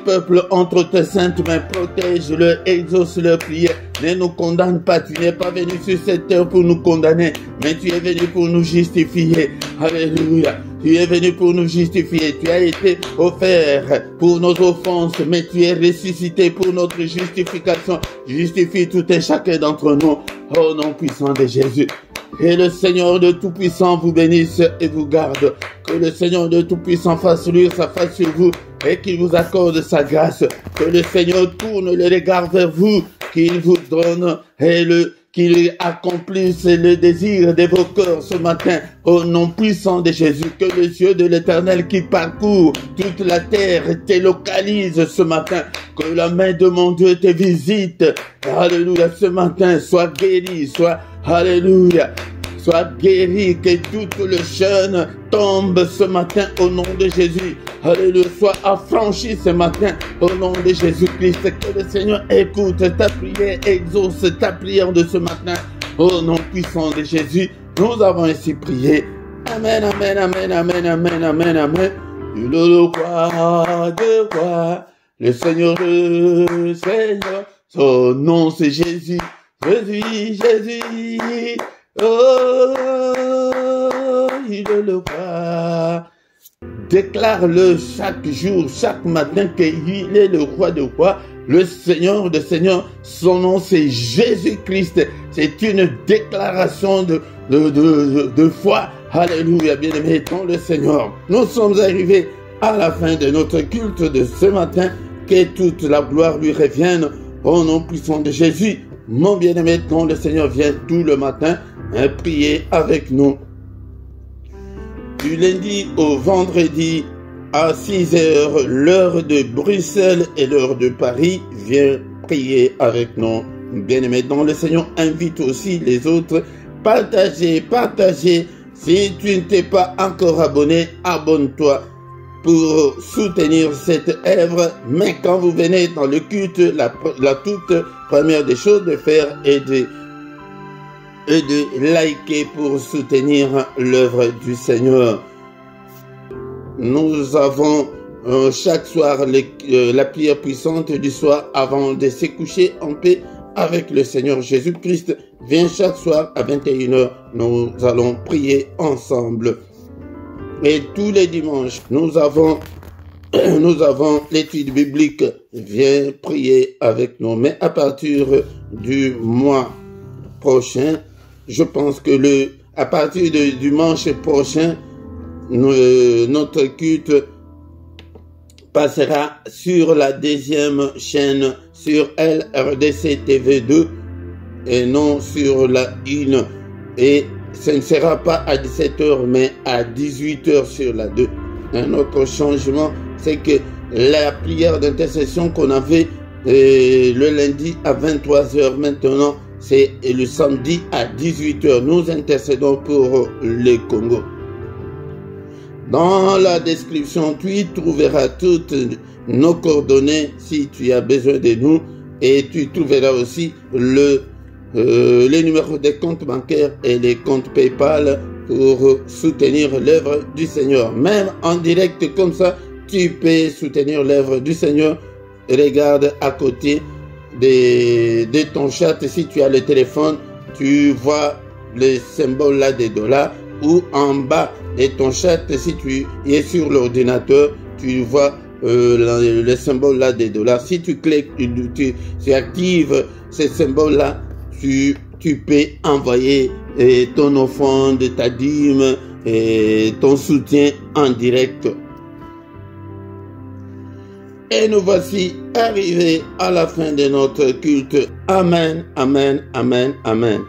peuple entre tes saintes mains. Protège-le, exauce leur prière. Ne nous condamne pas. Tu n'es pas venu sur cette terre pour nous condamner, mais tu es venu pour nous justifier. Alléluia. Tu es venu pour nous justifier. Tu as été offert pour nos offenses, mais tu es ressuscité pour notre justification. Justifie tout et chacun d'entre nous. Au nom puissant de Jésus. Que le Seigneur de Tout-Puissant vous bénisse et vous garde. Que le Seigneur de Tout-Puissant fasse luire sa face sur vous et qu'il vous accorde sa grâce. Que le Seigneur tourne le regard vers vous, qu'il vous donne et qu'il accomplisse le désir de vos cœurs ce matin. Au nom puissant de Jésus, que les yeux de l'Éternel qui parcourt toute la terre te localise ce matin. Que la main de mon Dieu te visite. Alléluia, ce matin, sois guéri, alléluia, sois guéri, que toute le jeûne tombe ce matin au nom de Jésus. Alléluia, sois affranchi ce matin au nom de Jésus-Christ. Que le Seigneur écoute ta prière, exauce ta prière de ce matin au nom puissant de Jésus. Nous avons ainsi prié. Amen, amen, amen, amen, amen, amen, amen. Le roi de rois, le Seigneur, son nom c'est Jésus. Jésus, Jésus, oh, il est le roi. Déclare-le chaque jour, chaque matin qu'il est le roi de rois, le Seigneur de seigneurs. Son nom c'est Jésus-Christ. C'est une déclaration de foi. Alléluia, bien-aimé dans le Seigneur. Nous sommes arrivés à la fin de notre culte de ce matin. Que toute la gloire lui revienne au nom puissant de Jésus. Mon bien-aimé dans le Seigneur vient tout le matin prier avec nous. Du lundi au vendredi à 6h, l'heure de Bruxelles et l'heure de Paris, viens prier avec nous. Bien-aimé dans le Seigneur, invite aussi les autres. Partagez. Si tu ne t'es pas encore abonné, abonne-toi pour soutenir cette œuvre. Mais quand vous venez dans le culte, la toute première des choses de faire est de liker pour soutenir l'œuvre du Seigneur. Nous avons chaque soir la prière puissante du soir avant de se coucher en paix avec le Seigneur Jésus-Christ. Viens chaque soir à 21h, nous allons prier ensemble. Et tous les dimanches, nous avons l'étude biblique. Viens prier avec nous. Mais à partir du mois prochain, je pense que à partir du dimanche prochain, notre culte passera sur la deuxième chaîne, sur LRDC TV2 et non sur la 1. Et ce ne sera pas à 17h mais à 18h sur la 2. Un autre changement, c'est que la prière d'intercession qu'on avait le lundi à 23h, maintenant c'est le samedi à 18h. Nous intercédons pour le Congo. Dans la description, tu y trouveras toutes nos coordonnées si tu as besoin de nous, et tu trouveras aussi les numéros des comptes bancaires et les comptes PayPal pour soutenir l'œuvre du Seigneur. Même en direct comme ça, tu peux soutenir l'œuvre du Seigneur. Regarde à côté de ton chat, si tu as le téléphone, tu vois le symbole là des dollars, ou en bas de ton chat, si tu es sur l'ordinateur, tu vois le symbole là des dollars. Si tu cliques, tu actives ce symbole là, tu peux envoyer ton offrande, ta dîme et ton soutien en direct. Et nous voici arrivés à la fin de notre culte. Amen, amen, amen, amen.